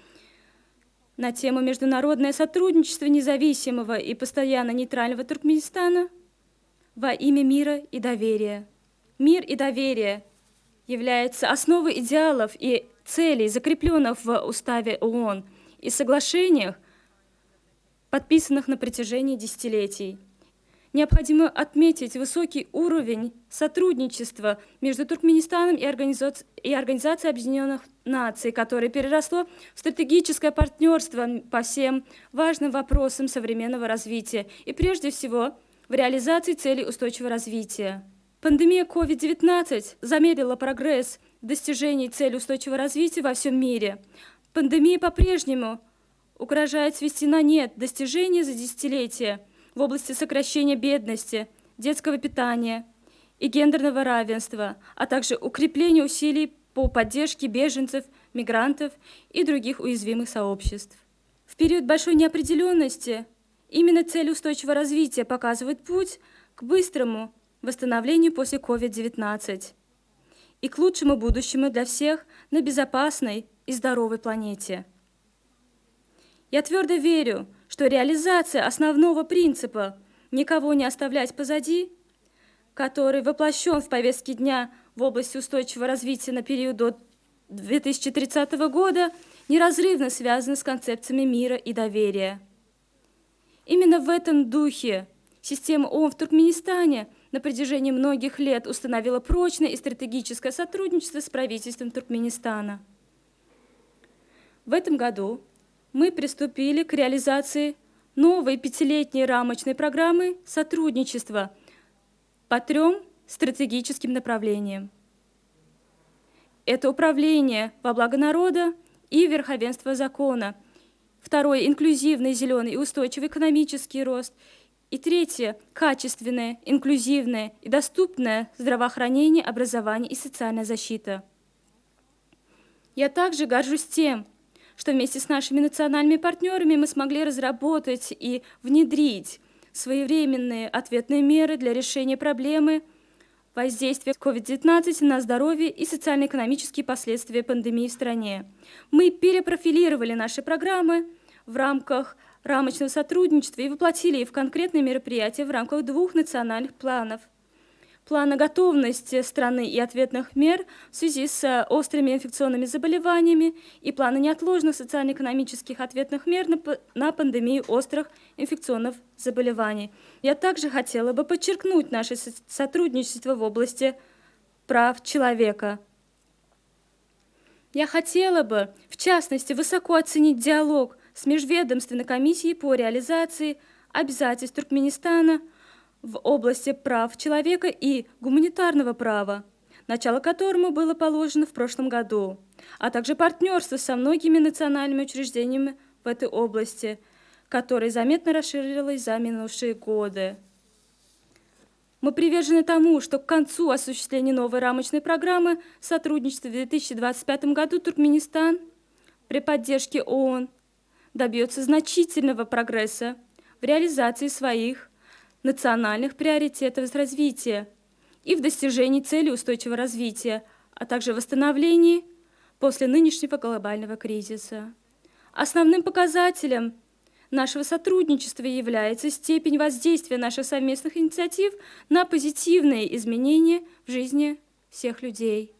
на тему «Международное сотрудничество независимого и постоянно нейтрального Туркменистана во имя мира и доверия». Мир и доверие является основой идеалов и целей, закрепленных в Уставе ООН и соглашениях, подписанных на протяжении десятилетий. Необходимо отметить высокий уровень сотрудничества между Туркменистаном и Организацией Объединенных Наций, которое переросло в стратегическое партнерство по всем важным вопросам современного развития и прежде всего в реализации целей устойчивого развития. Пандемия COVID-19 замедлила прогресс в достижении целей устойчивого развития во всем мире. Пандемия по-прежнему угрожает свести на нет достижения за десятилетия в области сокращения бедности, детского питания и гендерного равенства, а также укрепления усилий по поддержке беженцев, мигрантов и других уязвимых сообществ. В период большой неопределенности именно цели устойчивого развития показывают путь к быстрому восстановлению после COVID-19 и к лучшему будущему для всех на безопасной и здоровой планете. Я твердо верю, что реализация основного принципа «никого не оставлять позади», который воплощен в повестке дня в области устойчивого развития на период до 2030 года, неразрывно связан с концепциями мира и доверия. Именно в этом духе система ООН в Туркменистане на протяжении многих лет установила прочное и стратегическое сотрудничество с правительством Туркменистана. В этом году мы приступили к реализации новой 5-летней рамочной программы сотрудничества по 3 стратегическим направлениям. Это управление во благо народа и верховенство закона. 2. Инклюзивный, зеленый и устойчивый экономический рост. И 3. Качественное, инклюзивное и доступное здравоохранение, образование и социальная защита. Я также горжусь тем, что вместе с нашими национальными партнерами мы смогли разработать и внедрить своевременные ответные меры для решения проблемы воздействия COVID-19 на здоровье и социально-экономические последствия пандемии в стране. Мы перепрофилировали наши программы в рамках рамочного сотрудничества и воплотили их в конкретные мероприятия в рамках 2 национальных планов. Плана готовности страны и ответных мер в связи с острыми инфекционными заболеваниями и плана неотложных социально-экономических ответных мер на пандемию острых инфекционных заболеваний. Я также хотела бы подчеркнуть наше сотрудничество в области прав человека. Я хотела бы, в частности, высоко оценить диалог с Межведомственной комиссией по реализации обязательств Туркменистана в области прав человека и гуманитарного права, начало которому было положено в прошлом году, а также партнерство со многими национальными учреждениями в этой области, которое заметно расширилось за минувшие годы. Мы привержены тому, что к концу осуществления новой рамочной программы сотрудничества в 2025 году Туркменистан при поддержке ООН добьется значительного прогресса в реализации своих национальных приоритетов развития и в достижении целей устойчивого развития, а также восстановлении после нынешнего глобального кризиса. Основным показателем нашего сотрудничества является степень воздействия наших совместных инициатив на позитивные изменения в жизни всех людей.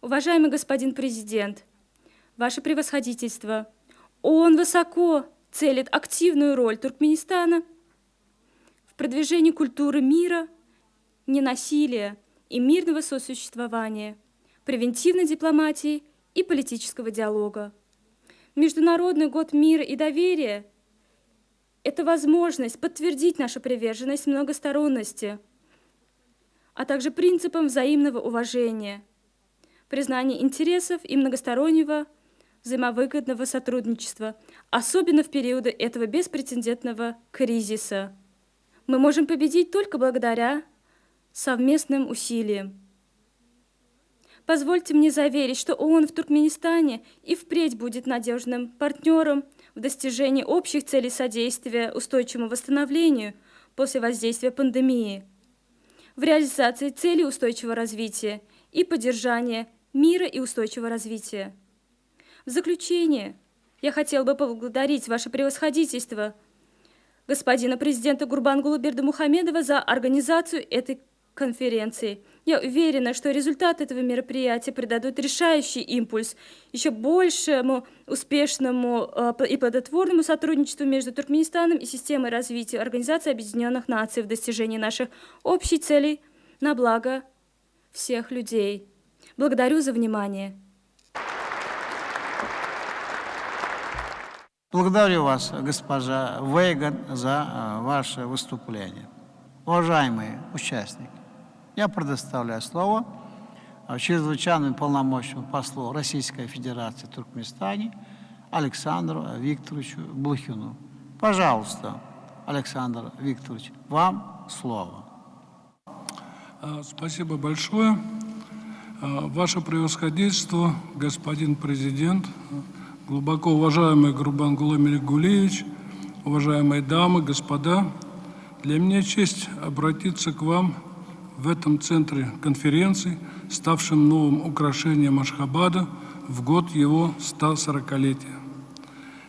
Уважаемый господин президент, ваше превосходительство, ООН высоко целит активную роль Туркменистана в продвижении культуры мира, ненасилия и мирного сосуществования, превентивной дипломатии и политического диалога. Международный год мира и доверия – это возможность подтвердить нашу приверженность многосторонности, а также принципам взаимного уважения, признания интересов и многостороннего взаимовыгодного сотрудничества, особенно в периоды этого беспрецедентного кризиса. Мы можем победить только благодаря совместным усилиям. Позвольте мне заверить, что ООН в Туркменистане и впредь будет надежным партнером в достижении общих целей содействия устойчивому восстановлению после воздействия пандемии, в реализации целей устойчивого развития и поддержания мира и устойчивого развития. В заключение я хотела бы поблагодарить ваше превосходительство, господина президента Гурбангулы Бердымухамедова, за организацию этой конференции. Я уверена, что результаты этого мероприятия придадут решающий импульс еще большему успешному и плодотворному сотрудничеству между Туркменистаном и системой развития Организации Объединенных Наций в достижении наших общих целей на благо всех людей. Благодарю за внимание. Благодарю вас, госпожа Вейган, за ваше выступление. Уважаемые участники, я предоставляю слово чрезвычайному полномочному послу Российской Федерации в Туркменистане Александру Викторовичу Блохину. Пожалуйста, Александр Викторович, вам слово. Спасибо большое. Ваше превосходительство, господин президент, глубоко уважаемый Гурбангулы Меликгулиевич, уважаемые дамы, господа, для меня честь обратиться к вам в этом центре конференции, ставшем новым украшением Ашхабада в год его 140-летия.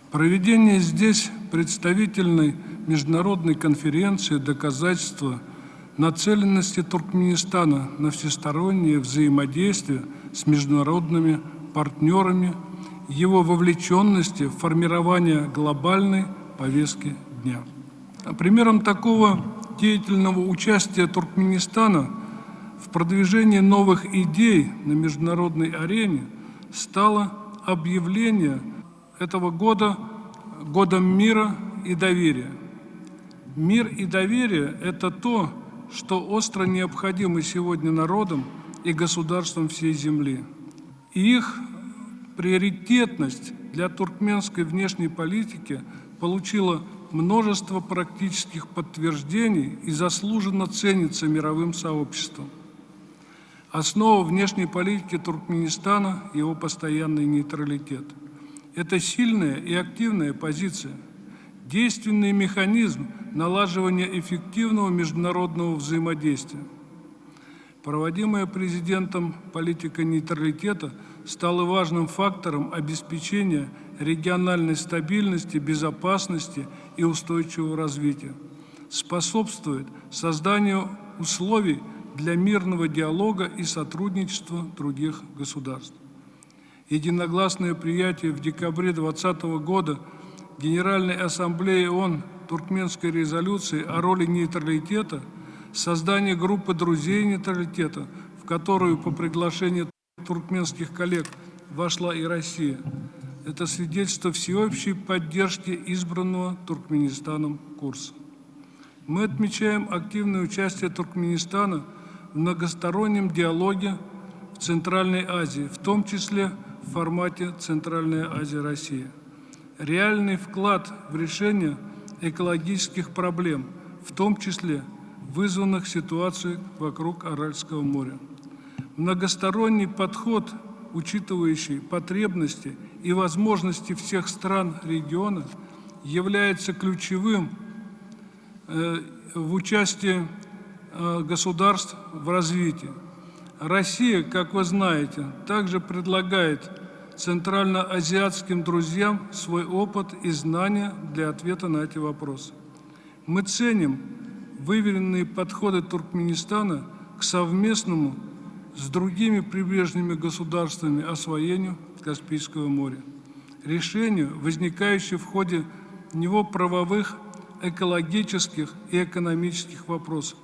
Проведение здесь представительной международной конференции доказательство нацеленности Туркменистана на всестороннее взаимодействие с международными партнерами, его вовлеченности в формирование глобальной повестки дня. Примером такого деятельного участия Туркменистана в продвижении новых идей на международной арене стало объявление этого года годом мира и доверия. Мир и доверие – это то, что остро необходимо сегодня народам и государствам всей земли. И их приоритетность для туркменской внешней политики получила множество практических подтверждений и заслуженно ценится мировым сообществом. Основа внешней политики Туркменистана – его постоянный нейтралитет. Это сильная и активная позиция, действенный механизм налаживания эффективного международного взаимодействия. Проводимая президентом политика нейтралитета стала важным фактором обеспечения региональной стабильности, безопасности и устойчивого развития, способствует созданию условий для мирного диалога и сотрудничества других государств. Единогласное приятие в декабре 2020 года Генеральной Ассамблеи ООН туркменской резолюции о роли нейтралитета, создание группы друзей нейтралитета, в которую по приглашению туркменских коллег вошла и Россия, это свидетельство всеобщей поддержки избранного Туркменистаном курса. Мы отмечаем активное участие Туркменистана в многостороннем диалоге в Центральной Азии, в том числе в формате Центральная Азия-Россия. Реальный вклад в решение экологических проблем, в том числе вызванных ситуацией вокруг Аральского моря. Многосторонний подход, учитывающий потребности и возможности всех стран региона, является ключевым в участии государств в развитии. Россия, как вы знаете, также предлагает центральноазиатским друзьям свой опыт и знания для ответа на эти вопросы. Мы ценим выверенные подходы Туркменистана к совместному с другими прибрежными государствами освоению Каспийского моря, решению, возникающих в ходе него правовых, экологических и экономических вопросов.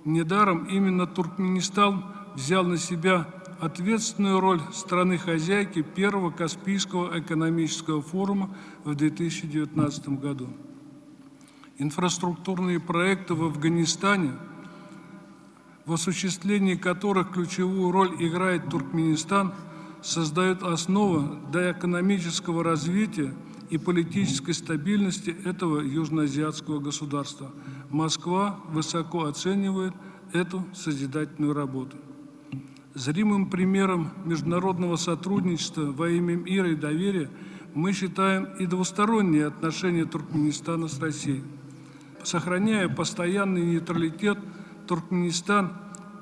Недаром именно Туркменистан взял на себя ответственную роль страны-хозяйки первого Каспийского экономического форума в 2019 году. Инфраструктурные проекты в Афганистане, в осуществлении которых ключевую роль играет Туркменистан, создают основу для экономического развития и политической стабильности этого южноазиатского государства. Москва высоко оценивает эту созидательную работу. Зримым примером международного сотрудничества во имя мира и доверия мы считаем и двусторонние отношения Туркменистана с Россией. Сохраняя постоянный нейтралитет, Туркменистан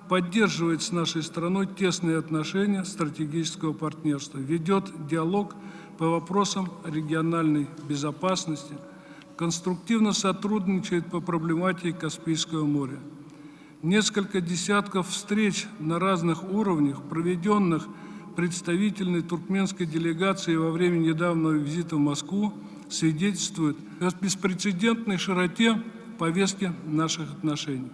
поддерживает с нашей страной тесные отношения стратегического партнерства, ведет диалог по вопросам региональной безопасности, конструктивно сотрудничает по проблематике Каспийского моря. Несколько десятков встреч на разных уровнях, проведенных представительной туркменской делегацией во время недавнего визита в Москву, свидетельствуют о беспрецедентной широте повестки наших отношений.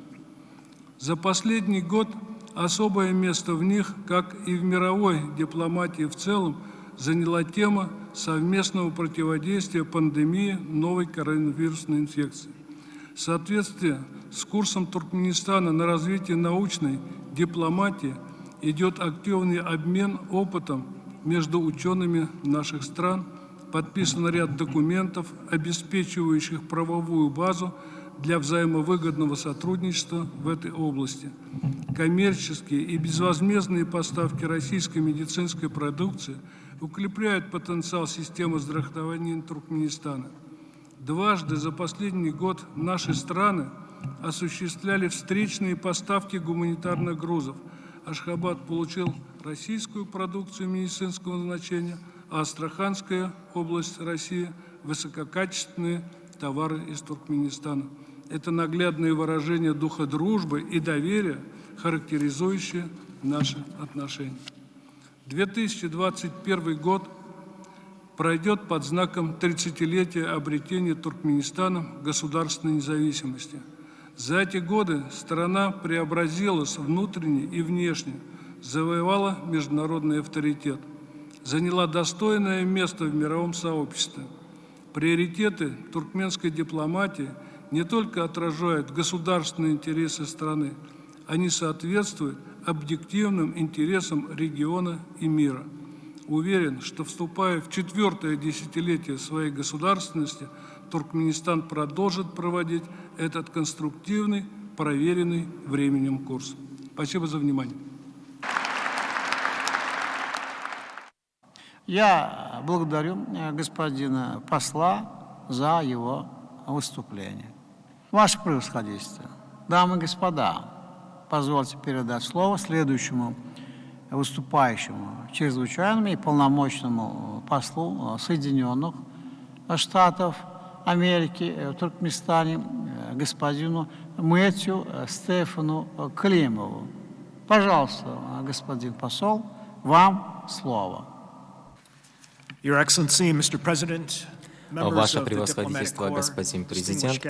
За последний год особое место в них, как и в мировой дипломатии в целом, заняла тема совместного противодействия пандемии новой коронавирусной инфекции. В соответствии с курсом Туркменистана на развитие научной дипломатии идет активный обмен опытом между учеными наших стран, подписан ряд документов, обеспечивающих правовую базу для взаимовыгодного сотрудничества в этой области. Коммерческие и безвозмездные поставки российской медицинской продукции укрепляют потенциал системы здравоохранения Туркменистана. Дважды за последний год наши страны осуществляли встречные поставки гуманитарных грузов. Ашхабад получил российскую продукцию медицинского назначения, а Астраханская область России – высококачественные товары из Туркменистана. Это наглядное выражение духа дружбы и доверия, характеризующее наши отношения. 2021 год пройдет под знаком 30-летия обретения Туркменистаном государственной независимости. За эти годы страна преобразилась внутренне и внешне, завоевала международный авторитет, заняла достойное место в мировом сообществе. Приоритеты туркменской дипломатии не только отражают государственные интересы страны, они соответствуют объективным интересам региона и мира. Уверен, что, вступая в 4-е десятилетие своей государственности, Туркменистан продолжит проводить этот конструктивный, проверенный временем курс. Спасибо за внимание. Я благодарю господина посла за его выступление. Ваше превосходительство, дамы и господа, позвольте передать слово следующему выступающему чрезвычайному и полномочному послу Соединенных Штатов Америки в Туркменистане, господину Мэтью Стефану Климову. Пожалуйста, господин посол, вам слово. Ваше превосходительство, господин президент,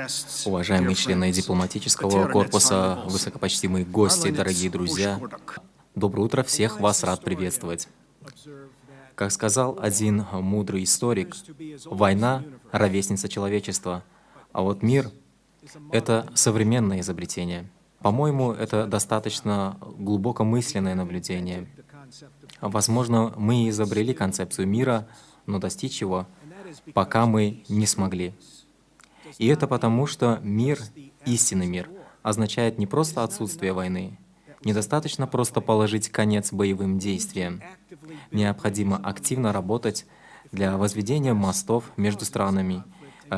уважаемые члены дипломатического корпуса, высокопочтимые гости, дорогие друзья, доброе утро, всех вас рад приветствовать. Как сказал один мудрый историк, война — ровесница человечества, а вот мир — это современное изобретение. По-моему, это достаточно глубокомысленное наблюдение. Возможно, мы изобрели концепцию мира, но достичь его пока мы не смогли. И это потому, что мир, истинный мир, означает не просто отсутствие войны. Недостаточно просто положить конец боевым действиям. Необходимо активно работать для возведения мостов между странами,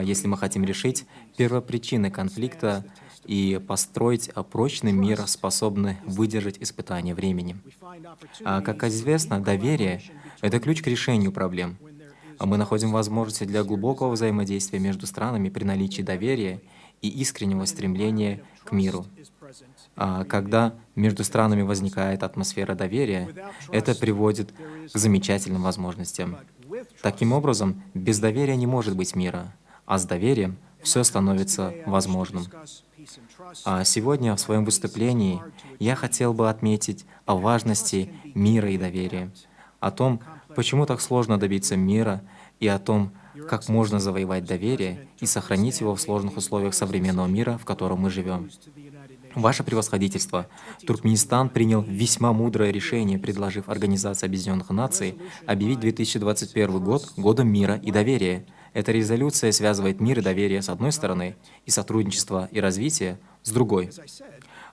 если мы хотим решить первопричины конфликта и построить прочный мир, способный выдержать испытания времени. Как известно, доверие — это ключ к решению проблем. Мы находим возможности для глубокого взаимодействия между странами при наличии доверия и искреннего стремления к миру. Когда между странами возникает атмосфера доверия, это приводит к замечательным возможностям. Таким образом, без доверия не может быть мира, а с доверием все становится возможным. А сегодня в своем выступлении я хотел бы отметить о важности мира и доверия, о том, почему так сложно добиться мира, и о том, как можно завоевать доверие и сохранить его в сложных условиях современного мира, в котором мы живем. Ваше превосходительство, Туркменистан принял весьма мудрое решение, предложив Организации Объединенных Наций объявить 2021 год годом мира и доверия. Эта резолюция связывает мир и доверие с одной стороны и сотрудничество и развитие с другой.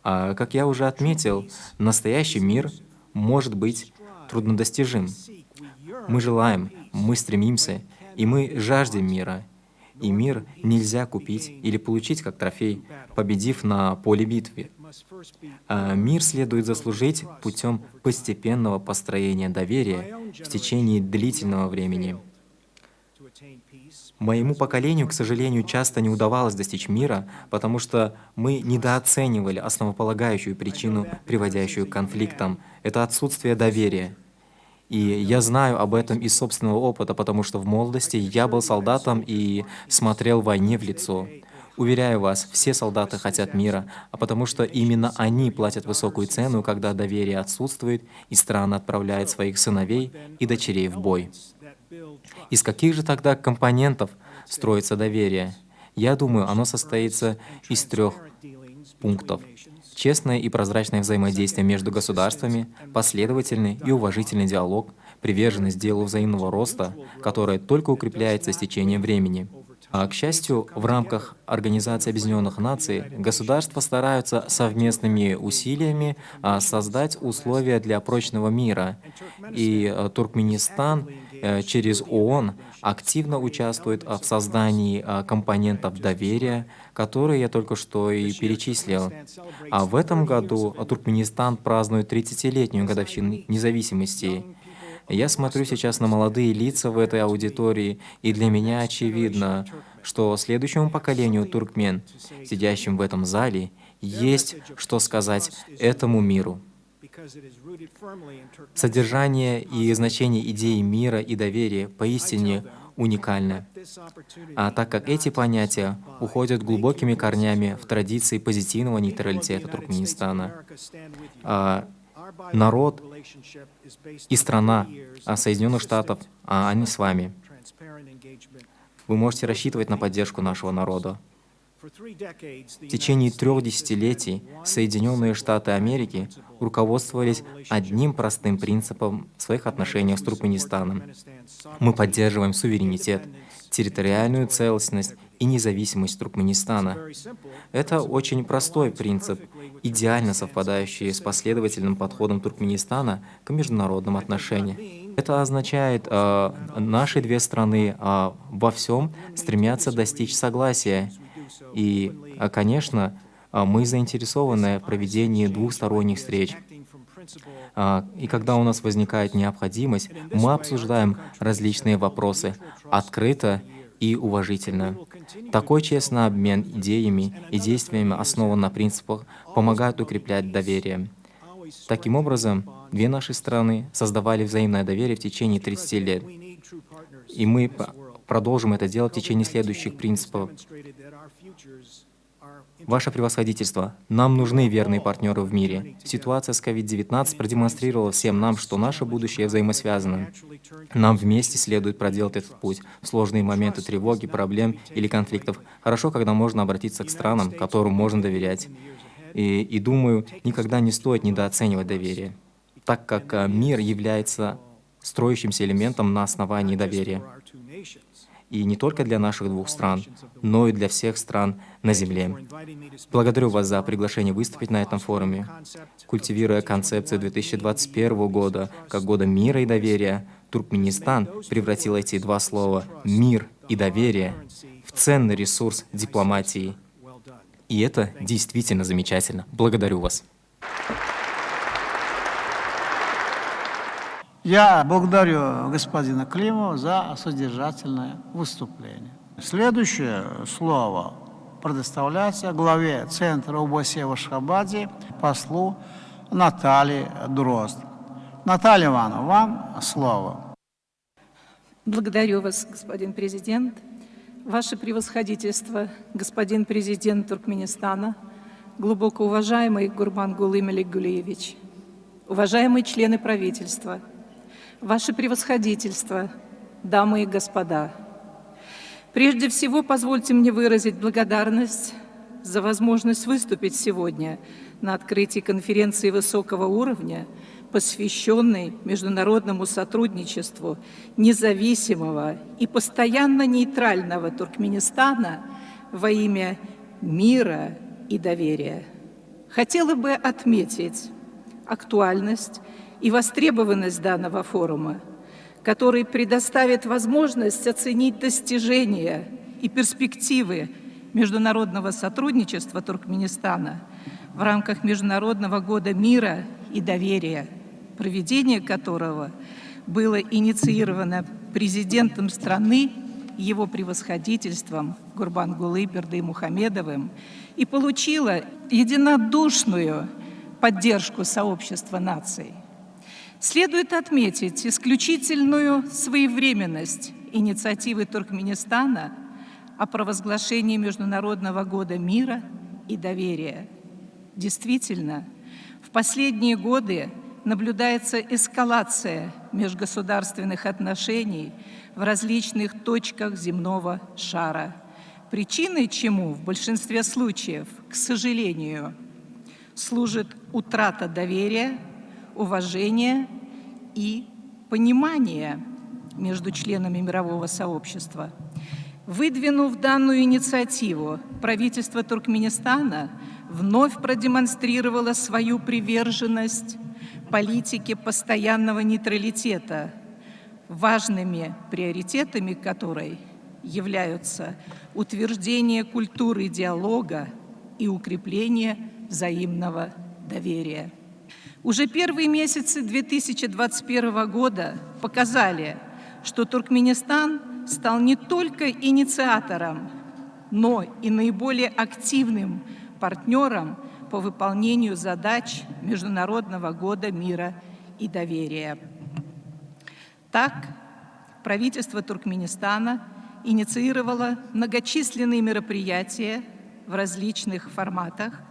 А, как я уже отметил, настоящий мир может быть труднодостижим. Мы желаем, мы стремимся, и мы жаждем мира. И мир нельзя купить или получить как трофей, победив на поле битвы. А мир следует заслужить путем постепенного построения доверия в течение длительного времени. Моему поколению, к сожалению, часто не удавалось достичь мира, потому что мы недооценивали основополагающую причину, приводящую к конфликтам. Это отсутствие доверия. И я знаю об этом из собственного опыта, потому что в молодости я был солдатом и смотрел войне в лицо. Уверяю вас, все солдаты хотят мира, а потому что именно они платят высокую цену, когда доверие отсутствует, и страна отправляет своих сыновей и дочерей в бой. Из каких же тогда компонентов строится доверие? Я думаю, оно состоится из 3 пунктов. Честное и прозрачное взаимодействие между государствами, последовательный и уважительный диалог, приверженность делу взаимного роста, которая только укрепляется с течением времени. А, к счастью, в рамках Организации Объединенных Наций государства стараются совместными усилиями создать условия для прочного мира. И Туркменистан через ООН активно участвует в создании компонентов доверия, которые я только что и перечислил. А в этом году Туркменистан празднует 30-летнюю годовщину независимости. Я смотрю сейчас на молодые лица в этой аудитории, и для меня очевидно, что следующему поколению туркмен, сидящим в этом зале, есть что сказать этому миру. Содержание и значение идеи мира и доверия поистине уникально, так как эти понятия уходят глубокими корнями в традиции позитивного нейтралитета Туркменистана. Народ и страна Соединенных Штатов, они с вами. Вы можете рассчитывать на поддержку нашего народа. В течение 3 десятилетий Соединенные Штаты Америки руководствовались одним простым принципом в своих отношениях с Туркменистаном. Мы поддерживаем суверенитет, территориальную целостность и независимость Туркменистана. Это очень простой принцип, идеально совпадающий с последовательным подходом Туркменистана к международным отношениям. Это означает, наши 2 страны во всем стремятся достичь согласия. И, конечно, мы заинтересованы в проведении двухсторонних встреч. И когда у нас возникает необходимость, мы обсуждаем различные вопросы открыто и уважительно. Такой честный обмен идеями и действиями, основан на принципах, помогает укреплять доверие. Таким образом, 2 наши страны создавали взаимное доверие в течение 30 лет. И мы продолжим это делать в течение следующих принципов. Ваше превосходительство, нам нужны верные партнеры в мире. Ситуация с COVID-19 продемонстрировала всем нам, что наше будущее взаимосвязано. Нам вместе следует проделать этот путь. В сложные моменты тревоги, проблем или конфликтов хорошо, когда можно обратиться к странам, которым можно доверять. И думаю, никогда не стоит недооценивать доверие, так как мир является строящимся элементом на основании доверия. И не только для наших 2 стран, но и для всех стран на Земле. Благодарю вас за приглашение выступить на этом форуме. Культивируя концепцию 2021 года как года мира и доверия, Туркменистан превратил эти 2 слова «мир» и «доверие» в ценный ресурс дипломатии. И это действительно замечательно. Благодарю вас. Я благодарю господина Климова за содержательное выступление. Следующее слово предоставляется главе Центра ОБСЕ в Ашхабаде, послу Наталье Дрозд. Наталья Ивановна, вам слово. Благодарю вас, господин президент. Ваше превосходительство, господин президент Туркменистана, глубоко уважаемый Гурбангулы Меликгулиевич, уважаемые члены правительства, Ваше превосходительство, дамы и господа, прежде всего позвольте мне выразить благодарность за возможность выступить сегодня на открытии конференции высокого уровня, посвященной международному сотрудничеству независимого и постоянно нейтрального Туркменистана во имя мира и доверия. Хотела бы отметить актуальность и востребованность данного форума, который предоставит возможность оценить достижения и перспективы международного сотрудничества Туркменистана в рамках Международного года мира и доверия, проведение которого было инициировано президентом страны, его превосходительством Гурбангулы Бердымухамедовым и получило единодушную поддержку сообщества наций. Следует отметить исключительную своевременность инициативы Туркменистана о провозглашении Международного года мира и доверия. Действительно, в последние годы наблюдается эскалация межгосударственных отношений в различных точках земного шара, причиной чему в большинстве случаев, к сожалению, служит утрата доверия, уважения и понимания между членами мирового сообщества. Выдвинув данную инициативу, правительство Туркменистана вновь продемонстрировало свою приверженность политике постоянного нейтралитета, важными приоритетами которой являются утверждение культуры диалога и укрепление взаимного доверия. Уже первые месяцы 2021 года показали, что Туркменистан стал не только инициатором, но и наиболее активным партнером по выполнению задач Международного года мира и доверия. Так, правительство Туркменистана инициировало многочисленные мероприятия в различных форматах,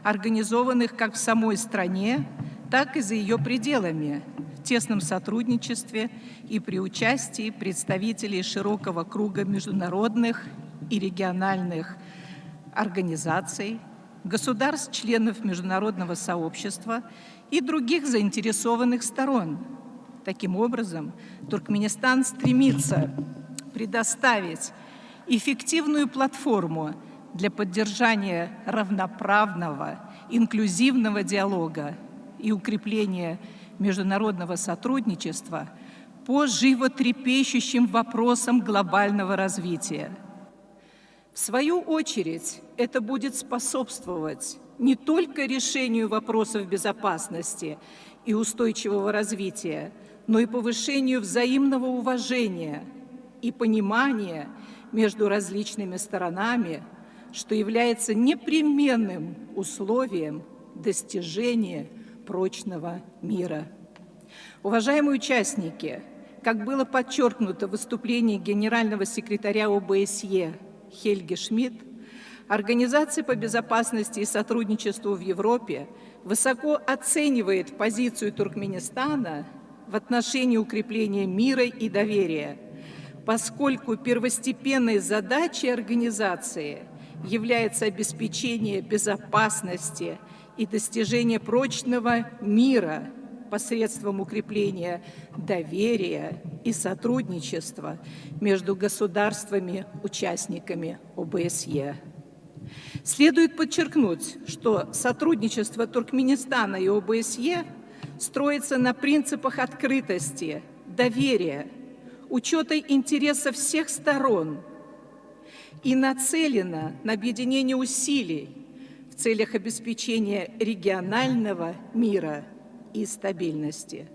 организованных как в самой стране, так и за ее пределами, в тесном сотрудничестве и при участии представителей широкого круга международных и региональных организаций, государств-членов международного сообщества и других заинтересованных сторон. Таким образом, Туркменистан стремится предоставить эффективную платформу для поддержания равноправного, инклюзивного диалога и укрепления международного сотрудничества по животрепещущим вопросам глобального развития. В свою очередь, это будет способствовать не только решению вопросов безопасности и устойчивого развития, но и повышению взаимного уважения и понимания между различными сторонами, что является непременным условием достижения прочного мира. Уважаемые участники, как было подчеркнуто в выступлении генерального секретаря ОБСЕ Хельги Шмидт, Организация по безопасности и сотрудничеству в Европе высоко оценивает позицию Туркменистана в отношении укрепления мира и доверия, поскольку первостепенной задачей организации является обеспечение безопасности и достижение прочного мира посредством укрепления доверия и сотрудничества между государствами-участниками ОБСЕ. Следует подчеркнуть, что сотрудничество Туркменистана и ОБСЕ строится на принципах открытости, доверия, учета интересов всех сторон и нацелено на объединение усилий в целях обеспечения регионального мира и стабильности.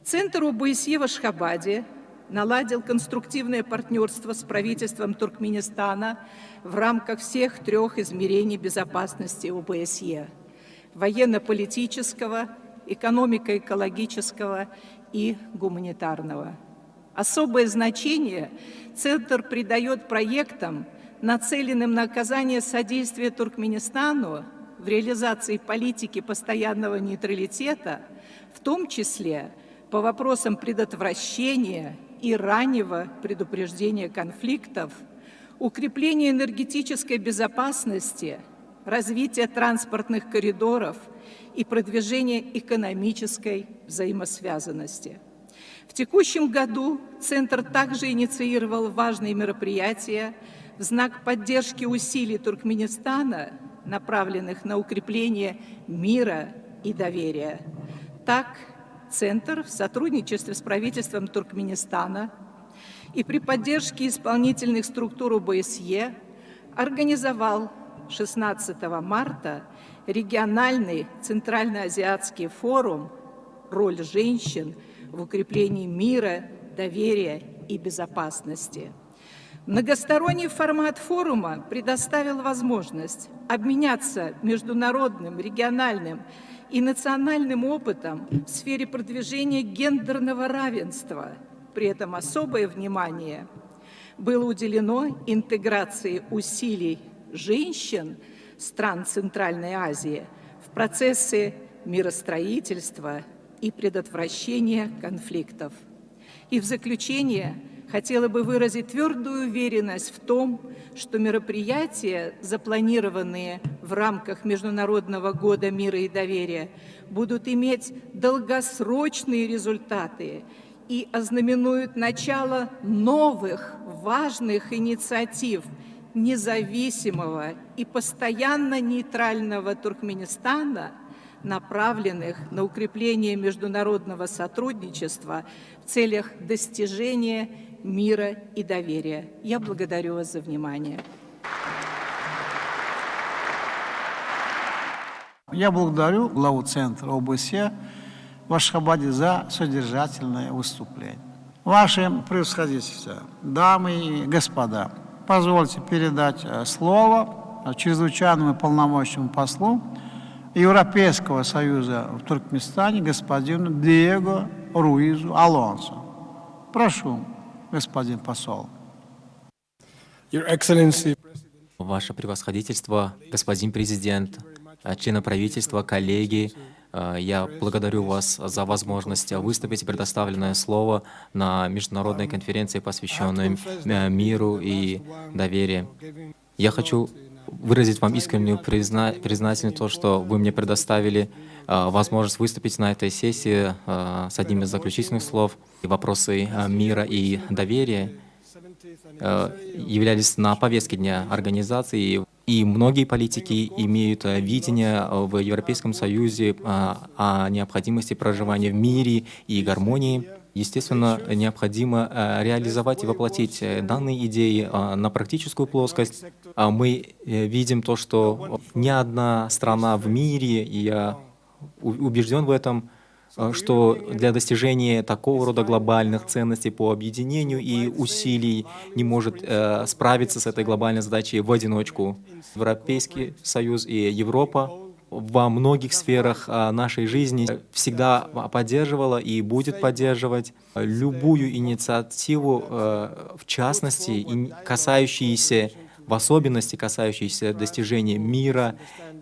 Центр ОБСЕ в Ашхабаде наладил конструктивное партнерство с правительством Туркменистана в рамках всех трех измерений безопасности ОБСЕ – военно-политического, экономико-экологического и гуманитарного. Особое значение Центр придает проектам, нацеленным на оказание содействия Туркменистану в реализации политики постоянного нейтралитета, в том числе по вопросам предотвращения и раннего предупреждения конфликтов, укрепления энергетической безопасности, развития транспортных коридоров и продвижения экономической взаимосвязанности. В текущем году Центр также инициировал важные мероприятия в знак поддержки усилий Туркменистана, направленных на укрепление мира и доверия. Так, Центр в сотрудничестве с правительством Туркменистана и при поддержке исполнительных структур ОБСЕ организовал 16 марта региональный Центральноазиатский форум «Роль женщин в укреплении мира, доверия и безопасности». Многосторонний формат форума предоставил возможность обменяться международным, региональным и национальным опытом в сфере продвижения гендерного равенства. При этом особое внимание было уделено интеграции усилий женщин стран Центральной Азии в процессы миростроительства и предотвращения конфликтов. И в заключение хотела бы выразить твердую уверенность в том, что мероприятия, запланированные в рамках Международного года мира и доверия, будут иметь долгосрочные результаты и ознаменуют начало новых важных инициатив независимого и постоянно нейтрального Туркменистана, направленных на укрепление международного сотрудничества в целях достижения мира и доверия. Я благодарю вас за внимание. Я благодарю главу Центра ОБСЕ в Ашхабаде за содержательное выступление. Ваше превосходительство, дамы и господа, позвольте передать слово чрезвычайному полномочному послу Европейского Союза в Туркменистане господину Диего Руизу Алонсо. Прошу, господин посол. Ваше превосходительство, господин президент, члены правительства, коллеги, я благодарю вас за возможность выступить предоставленное слово на международной конференции, посвященной миру и доверию. Я хочу выразить вам искреннюю признательность то, что вы мне предоставили возможность выступить на этой сессии с одним из заключительных слов. Вопросы мира и доверия являлись на повестке дня организации, и многие политики имеют видение в Европейском Союзе о необходимости проживания в мире и гармонии. Естественно, необходимо реализовать и воплотить данные идеи на практическую плоскость. Мы видим то, что ни одна страна в мире, и я убежден в этом, что для достижения такого рода глобальных ценностей по объединению и усилий не может справиться с этой глобальной задачей в одиночку. Европейский Союз и Европа во многих сферах нашей жизни всегда поддерживала и будет поддерживать любую инициативу, в частности, касающиеся, в особенности касающиеся достижения мира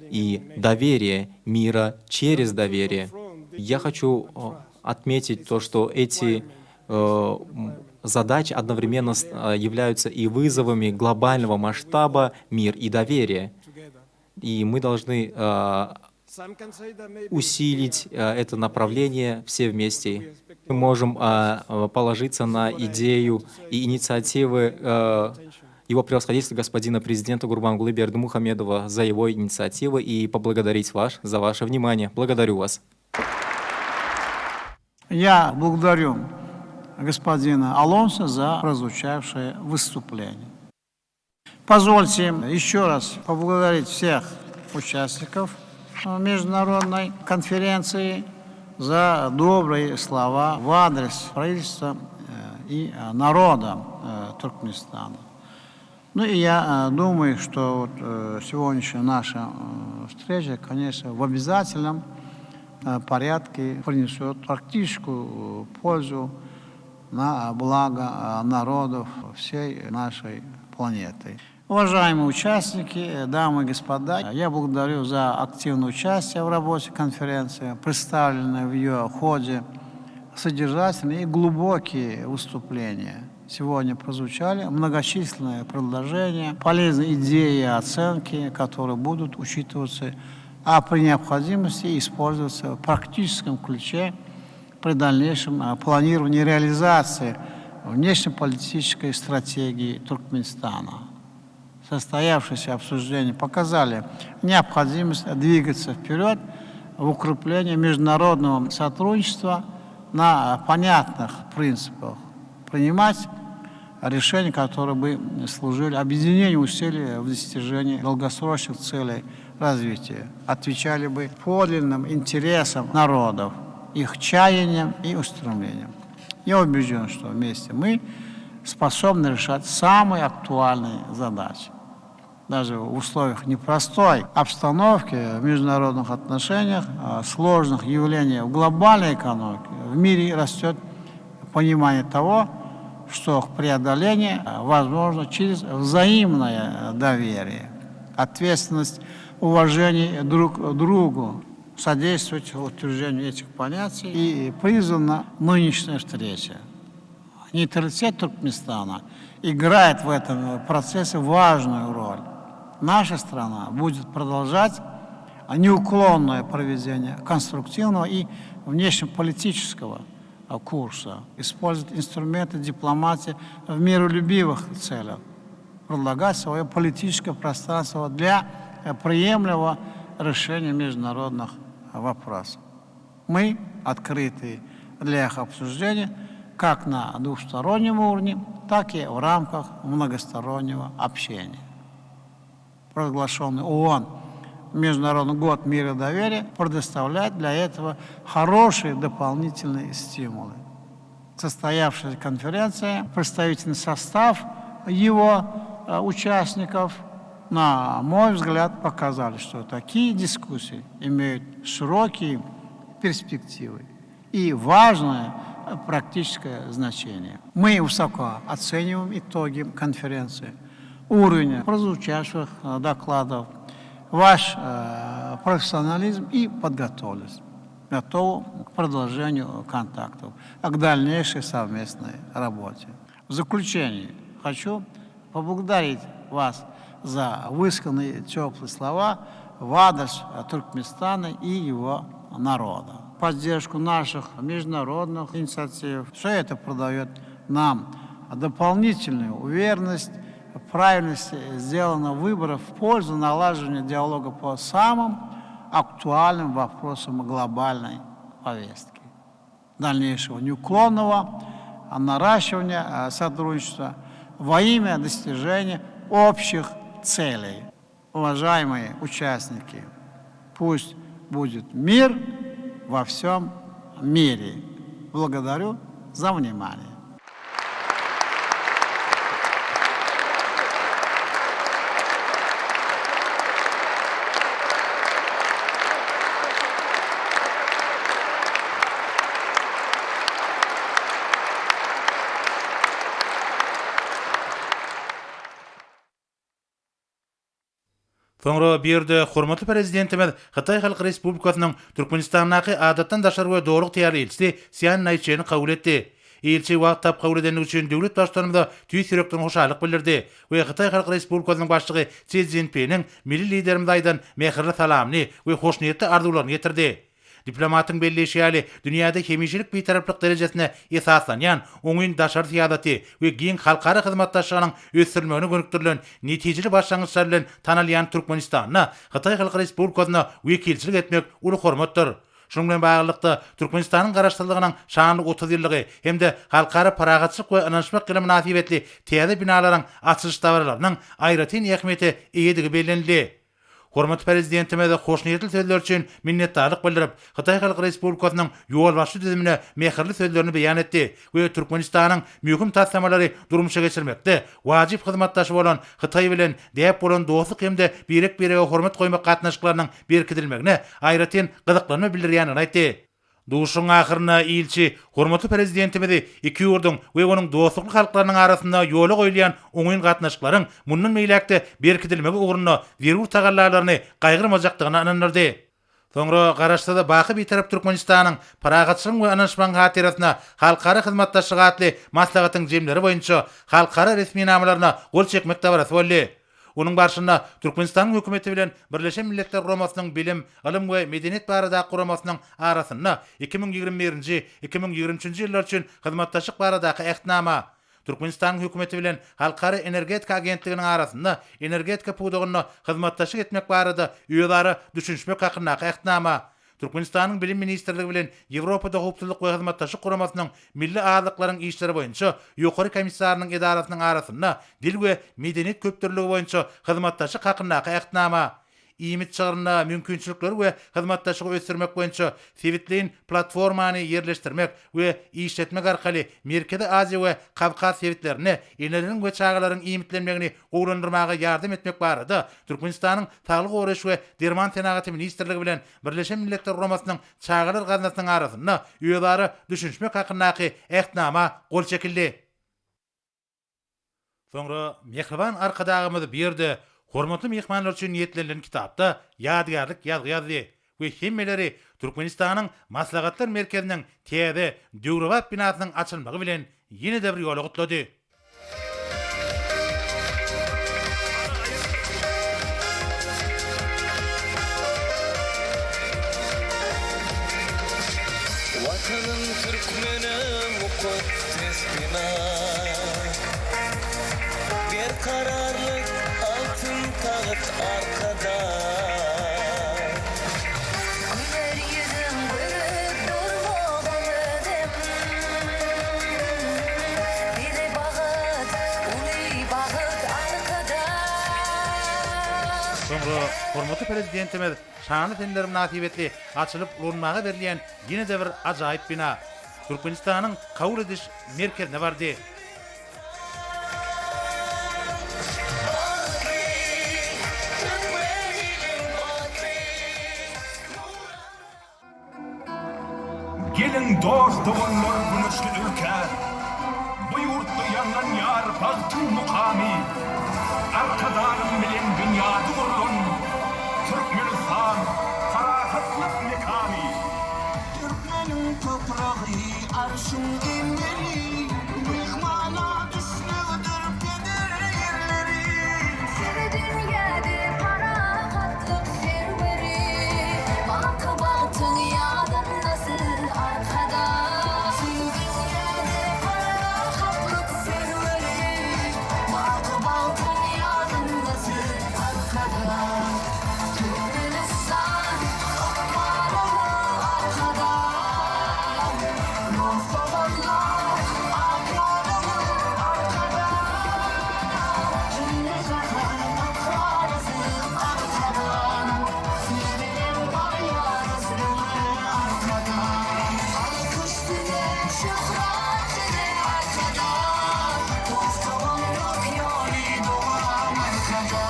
и доверия, мира через доверие. Я хочу отметить то, что эти задачи одновременно являются и вызовами глобального масштаба «Мир и доверие». И мы должны усилить это направление все вместе. Мы можем положиться на идею и инициативы его превосходительства господина президента Гурбангулы Бердымухамедова за его инициативы и поблагодарить вас за ваше внимание. Благодарю вас. Я благодарю господина Алонсо за прозвучавшее выступление. Позвольте еще раз поблагодарить всех участников международной конференции за добрые слова в адрес правительства и народа Туркменистана. Ну и я думаю, что вот сегодняшняя наша встреча, конечно, в обязательном порядке принесет практическую пользу на благо народов всей нашей планеты. Уважаемые участники, дамы и господа, я благодарю за активное участие в работе конференции, представленное в ее ходе содержательные и глубокие выступления. Сегодня прозвучали многочисленные предложения, полезные идеи и оценки, которые будут учитываться, а при необходимости использоваться в практическом ключе при дальнейшем планировании и реализации внешнеполитической стратегии Туркменистана. Состоявшиеся обсуждения показали необходимость двигаться вперед в укреплении международного сотрудничества на понятных принципах, принимать решения, которые бы служили объединению усилий в достижении долгосрочных целей развития, отвечали бы подлинным интересам народов, их чаяниям и устремлениям. Я убежден, что вместе мы способны решать самые актуальные задачи. Даже в условиях непростой обстановки в международных отношениях, сложных явлений в глобальной экономике, в мире растет понимание того, что преодоление возможно через взаимное доверие, ответственность, уважение друг к другу, содействовать утверждению этих понятий и призвана нынешняя встреча. Нейтралитет Туркменистана играет в этом процессе важную роль. Наша страна будет продолжать неуклонное проведение конструктивного и внешнеполитического курса, использовать инструменты дипломатии в миролюбивых целях, предлагать свое политическое пространство для приемлемого решения международных вопросов. Мы открыты для их обсуждения как на двустороннем уровне, так и в рамках многостороннего общения. Проглашенный ООН Международный год мира и доверия предоставляет для этого хорошие дополнительные стимулы. Состоявшаяся конференция, представительный состав его участников, на мой взгляд, показали, что такие дискуссии имеют широкие перспективы и важное практическое значение. Мы высоко оцениваем итоги конференции, уровень прозвучавших докладов, ваш профессионализм и подготовленность. Готовы к продолжению контактов, к дальнейшей совместной работе. В заключение хочу поблагодарить вас за высказанные теплые слова в адрес Туркменистана и его народа. Поддержку наших международных инициатив. Все это придает нам дополнительную уверенность в правильности сделанных выборов в пользу налаживания диалога по самым актуальным вопросам глобальной повестки. Дальнейшего неуклонного наращивания сотрудничества во имя достижения общих целей. Уважаемые участники, пусть будет мир во всем мире. Благодарю за внимание. Sonra birde hormatly prezidentimiz Xitay Halk Respublikasynyň Türkmenistandaky adatdan daşar we dogry tiyar elçisi Sian Nayçeni kabul etdi. Elçi wagt tap kabul edenligi üçin döwlet başçylarymyza tüýs ýürekden hoşallyk bildirdi we Xitay Halk Respublikasynyň başçygy Xi Jinping'in milli liderimize aýdan mehirli salamny we hoşniyetli arzuwlaryny getirdi. Diplomatyň belleşýäli dünýäde hemişilik bitaraplyk derejesine esaslanýan oňun daşar siýasaty we giň halkara hyzmatdaşlygynyň ösdürilmegine gönükdirilen netijeli başlangyçlar bilen tanalýan Türkmenistana Xitay Halk Respublikasyna wekilçilik etmek uly hormatdyr. Şonuň bilen baglykda Türkmenistanyň garaşdyrlygynyň şanly 30 ýyllygy hemde halkara paragatçylyk we ynançmak bilen münasibetli täze binalaryň açylyş dabarlarynyň aýratyn ähmiýeti eýedigi bellenildi. Hormatly prezidentimize hoşniyetli sözler üçin minnetdarlyk bildirip, Xitay Halk Respublikasynyň ýol başy düzümine mehirli sözlerini beýan etdi we Türkmenistanyň mühim tassamalary durmuşa geçirmekde wajyp hyzmatdaşy bolan Xitay bilen däp bolan dostluk hemde birek-birege hormat goýmak gatnaşyklarynyň berkidilmegine aýratyn gyzyklanma bildirýänini aýtdy. Duşun ahyrına ilçi hormatly prezidentimizi iki ýurdun we onuň dostluk halklarynyň arasynda ýola goýulýan oňyň gatnaşyklaryň mundan meýlekde berkitilmegi ugruna zerur tagallarlaryny gaýgyrmajakdygyna anandyrdy. Soňra garaşda baky bir tarap Türkmenistanyň paragatçylyk we anaşman hatirasyna halkara hyzmatdaşlyk atly maslahatyň jemleri boýunça halkara resmi namalaryna gol çekmek dabarasy boldy. Onun barşynda Türkmenistan hökümeti bilen Birleşen Milletler Guramasynyň bilim, ilim we medeniýet barada guramasynyň arasynda 2021-2023 ýyllar üçin hyzmatdaşlyk baradaky ähtnama, Türkmenistan hökümeti bilen Halkara Energetika Agentliginiň arasynda energetika pudugyna hyzmatdaşlyk etmek barada üýelary düşünşmek hakyna ähtnama, Türkmenistanyň bilim ministrligi bilen Ýewropa Dogupçylyk we hyzmatdaşlyk guramasynyň milli azlyklaryň işleri boýunça ýokary komissiýarynyň edarasynyň arasynda dil we medeniýet köpdürligi boýunça hyzmatdaşlyk hakyna ähtnama, iýmit çygyryna mümkinçilikleri we hyzmatdaşlygy ösdürmek boýunça Sewitleýin platformany ýerleşdirmek we işletmek arkaly Merkezi Aziýa we Kavkaz sewitlerini eneleriň we çağalaryň iýmitlenmegini gowlandyrmaga ýardam etmek barada Türkmenistanyň Saglyk Oruç we Derman Senaty ministrligi bilen Birleşen Milletler Guramasynyň çağalar gaznasynyň arasynda üýelary düşünşmek hakynaky ähtnama gol çekildi. Soňra Mehriban arkadagymyzy berdi. Hormatly mehmanlar üçin niýetlenen kitapda ýadgarlyk ýazgy we hemmeleri Türkmenistanyň maslahatlar merkeziniň täze döwrewat binasynyň açylmagy bilen ýene-de bir ýola gutlady. Vatanım Türkmene mukaddes bina, bir kararlık altın taht arkada. Güler yüzüm görüp durmadan ödem, bir de bağıt, uli bağıt arkada. Soňra hormatly prezidentimiz şanly tenler münasibetli açylyp ulanymaga berilýän ýene-de bir ajaýyp bina Türkmenistanyň kabul ediş merkezine bardy. Gelin dost doğanlar güneşli ülke, bu yurtlu yanan yar bahtın mukami, arkadarım bilen dünyada vurdun, Türkmenistan farahatlık mekami. Türkmenin toprağı arşın emri, mihmana düşnüdür bedir yerleri. Sevdin geldi farahatlık serveri, akıbatın yadın nasıl arkada. Sevdin geldi farahatlık serveri, akıbatın yadın nasıl arkada. Türkmenistan akbalı arkada, Mustafalar akbalı arkada. Cümle şahar akbarısı arkada, Sürbenin var yarısı arkada. Alkış dile, şöhret dile arkada, Mustafalar yoli doğan arkada.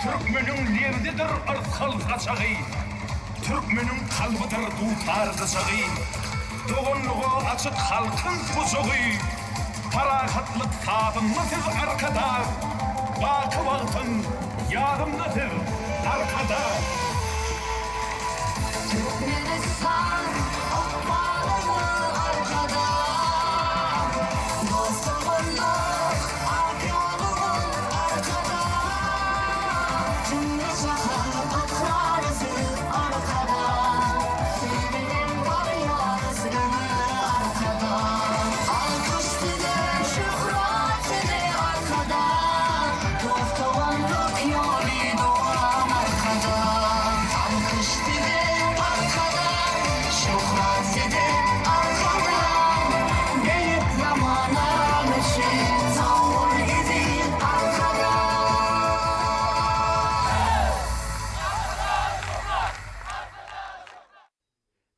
Türkmenin nerdedir ırkal kaçağı, Türkmenin kalbidir tutar kısağı, doğunluğu açık halkın kuzuğu, farahatlık tadımlıdır arkada, bakı baktın yadımlıdır arkada. Türkmenistan akbalı arkada, Mustafalar akbalı arkada. Cümle şahar akbarısı arkada, Sürbenin var yarısı arkada. Alkış dile, şöhret dile arkada, Mustafalar yoli doğan arkada. Alkış dile arkada, şöhret dile arkada. Beyit zamana meşin zavur izi arkada.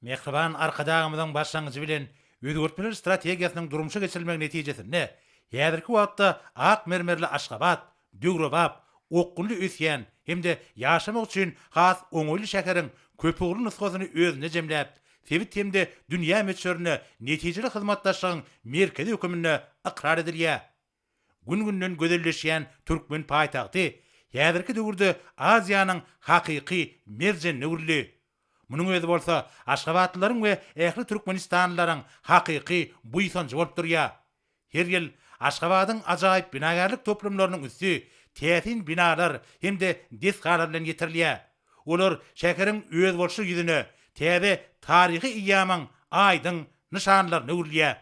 Mehriban arkadagymyzyň başlangyjy bilen özgörtmeler strategiýasynyň durmuşa geçirilmegi netijesinde häzirki wagtda ak mermerli Aşgabat, Döwrewap, oqqunly üsýän hemde ýaşamak üçin has oňoýly şäkerin köpügli nusgasyny özüne jemläp, sevit hemde dünýä meçörüne netijeli hyzmatdaşlygyň merkezi hökümine ykrar edilýär. Gün-günden gözelleşýän Türkmen paýtagty häzirki döwürde Aziýanyň hakyky merjenine urly. Munyň özi bolsa Aşgabatlylaryň we ähli Türkmenistanlylaryň hakyky buýsanjy bolup durýar. Her ýyl Aşgabatyň ajaýyp binagarlyk toplumlarynyň üstü täsin binalar hemde desgalar bilen getirilýär. Olar şäkeriň öz bolşy ýüzüne täze taryhy ýamyň aýdyň nişanlaryny urlýar.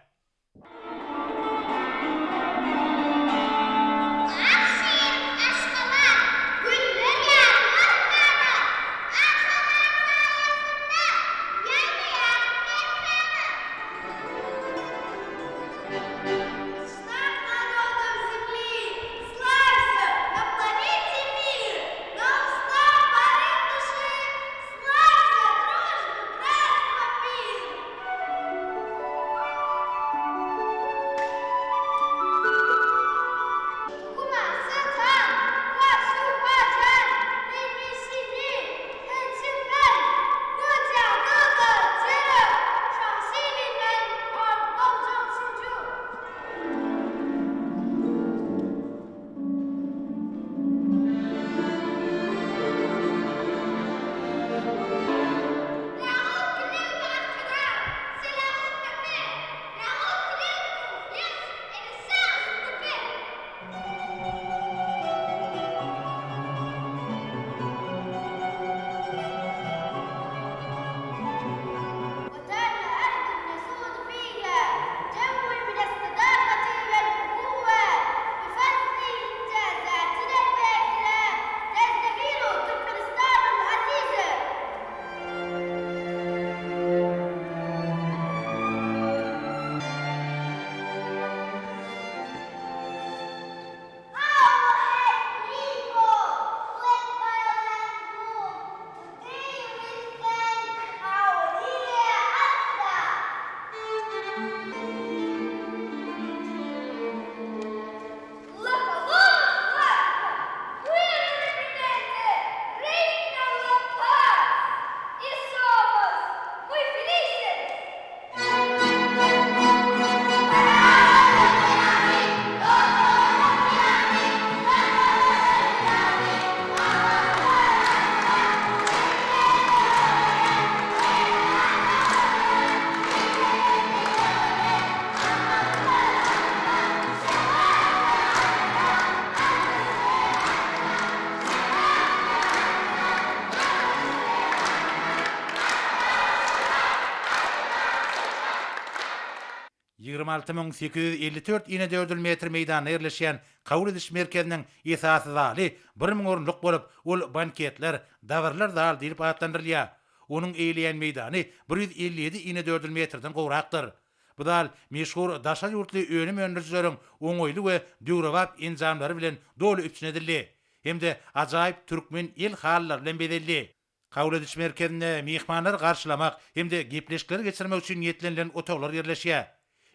$26.854 metr meýdana ýerleşýän kabul ediş merkeziniň esasy zaly 1000 orunluk bolup, ol banketler, dawarlar zaly diýip atlandyrylýar. Onuň eýleýän meýdany 157.4 metrden gowrakdyr. Bu dal meşhur daşa ýurtly öňüm öndürjüleriň oňoýly we döwrewap enjamlary bilen dolu üpçünedildi. Hemde ajaýyp türkmen el hallary bilen bedelli. Kabul ediş merkezine mehmanlar garşylamak hemde gepleşikler geçirmek üçin ýetlenlen otoglar ýerleşýär.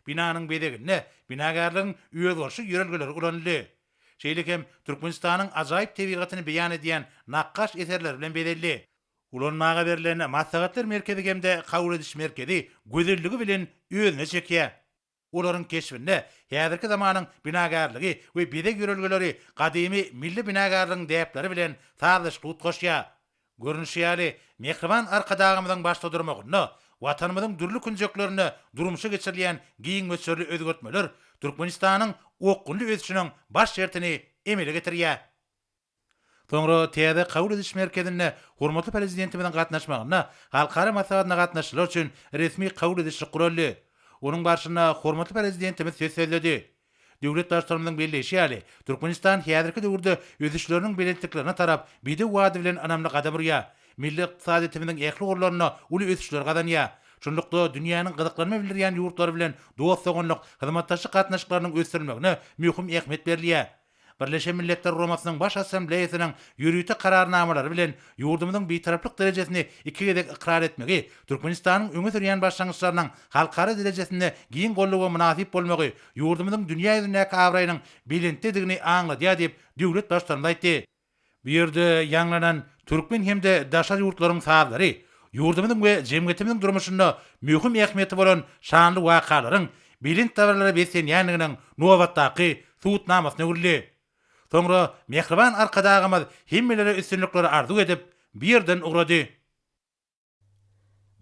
Binanyň bedegine binagarlygyň üýe bolşy ýörelgeleri ulanly. Şeýlekem Türkmenistanyň ajaýyp tebigatyny beýan edýän nakkaş eserler bilen bedelli. Ulanmaga berilen maslahatlar merkezi hemde kabul ediş merkezi gözelligi bilen özüne çekýär. Olaryň keşfinde häzirki zamanyň binagarlygy we bedeg ýörelgeleri gadymy milli binagarlygyň däpleri bilen sazyşlyk goşýar. Görünüşi ýaly mehriban arkadagymyzyň başda durmagyny, watanymyzyň dürli künjeklerini durmuşa geçirilýän giyin möçörli özgörtmeler Türkmenistanyň okunly ösüşiniň baş şertini emele getirýär. Soňra täze kabul ediş merkezine hormatly prezidentimiň gatnaşmagyna, halkara maslahatyna gatnaşylar üçin resmi kabul ediş guruldy. Onuň başyna hormatly prezidentimiz söz söýledi. Döwlet başçylarynyň belleşi ýaly Türkmenistan häzirki döwürde özüşleriniň belentliklerine tarap bide wady bilen anamly gadamrýar. Milli ykdysadyýetimiň ähli gorlaryna uly ösüşler gadanýar. Şonlukda dünýäniň gyzyklanma bildirýän ýurtlary bilen dost soňunlyk hyzmatdaşlyk gatnaşyklarynyň ösdirilmegine möhüm ähmiýet berilýär. Birleşen Milletler Romasynyň baş assambleýasynyň ýürüýte kararnamalary bilen ýurdumyzyň beýtaraplyk derejesini iki gezek ikrar etmegi, Türkmenistanyň öňe sürýän başlangyçlarynyň halkara derejesinde giň gollugy münasip bolmagy, ýurdumyzyň dünýä ýüzündäki awraýynyň bilentdigini aňladýar diýip döwlet başçylaryna aýtdy. Bu ýerde ýanglanan türkmen hemde daşar ýurtlaryň sahlary, ýurdumyň we jemgyýetimiň durmuşynda möhüm ähmiýeti bolan şanly wakalaryň bilint dawarlara besen ýanynyň nuwatdaky suwutnamasyna gürli. Soňra mehriban arkadagymyz hemmelere üstünlikleri arzu edip bir yerden ugrady.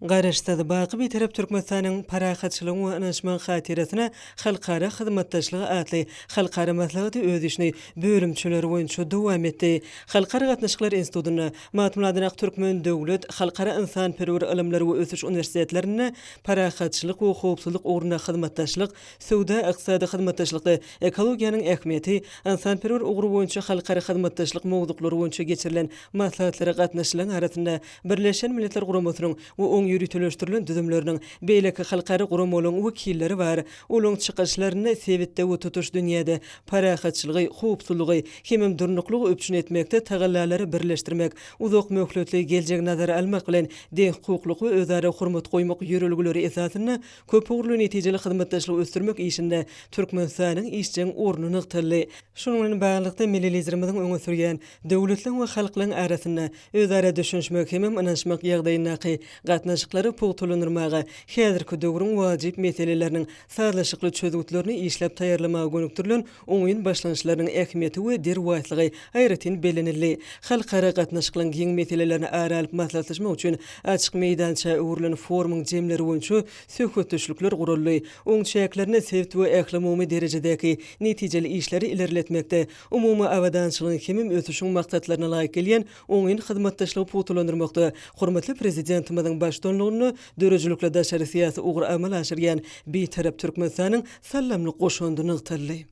Garaşda baky bir tarap Türkmenistanyň parahatçylygy we anaşman hatyrasyna halkara hyzmatdaşlygy atly halkara maslahaty öz işini bölümçüleri boýunça dowam etdi. Halkara gatnaşyklary institutyny Matmuladynak Türkmen döwlet halkara insanperwer ilimleri we ösüş universitetlerini parahatçylyk we howpsuzlyk ugruna hyzmatdaşlyk, sowda iqtisady hyzmatdaşlykda ekologiýanyň ähmiýeti, insanperwer ugru boýunça halkara hyzmatdaşlyk mowduklary boýunça geçirilen maslahatlara gatnaşylan arasynda Birleşen Milletler Guramasynyň we yürütülüştirilen düzümlerinin beýleki halkary guramalaryň wekilleri bar. Olaryň çykyşlaryny sebitde we tutuş dünýäde parahatçylygy, howpsuzlygy, hemem durnuklygy öpüşün etmekde tagallalary birleşdirmek, uzak möhletli geljek nazara almak bilen deň hukuklyk we özara hurmat goýmak ýörelgileri esasyny köp ugrly netijeli hyzmatdaşlyk ösdürmek işinde Türkmenistanyň işçiň ornuny nykdyrly. Şonuň bilen baglykda millilizmimiň öňe sürýän döwletliň we halklaryň arasynda özara düşünmek hemem anaşmak ýagdaýyna gatnaşyklary pogtulanyrmagy, häzirki döwrüň wajyp meseleleriniň sazlaşykly çözgütlerini işläp taýýarlamagy gönükdirilen oňyň başlanýyşlarynyň ähmiýeti we derwatlygy aýratyn belenildi. Halkara gatnaşyklaryň giň meselelerini aralyp maslahatlaşmak üçin açyk meýdança öwrülen forumyň jemleri boýunça söhbetdeşlikler guruldy. Oň çäklerini sebit we ählemumy derejedäki netijeli işleri ilerletmekde, umumy awadançylygyň hemem ösüşiň maksatlaryna laýyk gelýän oňyň hyzmatdaşlygy pogtulanyrmakda. Hormatly prezidentimiň başdanlygyny dörejilikle daşary siýasy ugry amal aşyrýan bir tarap Türkmenistanyň sallamly goşundyny nykdyrly.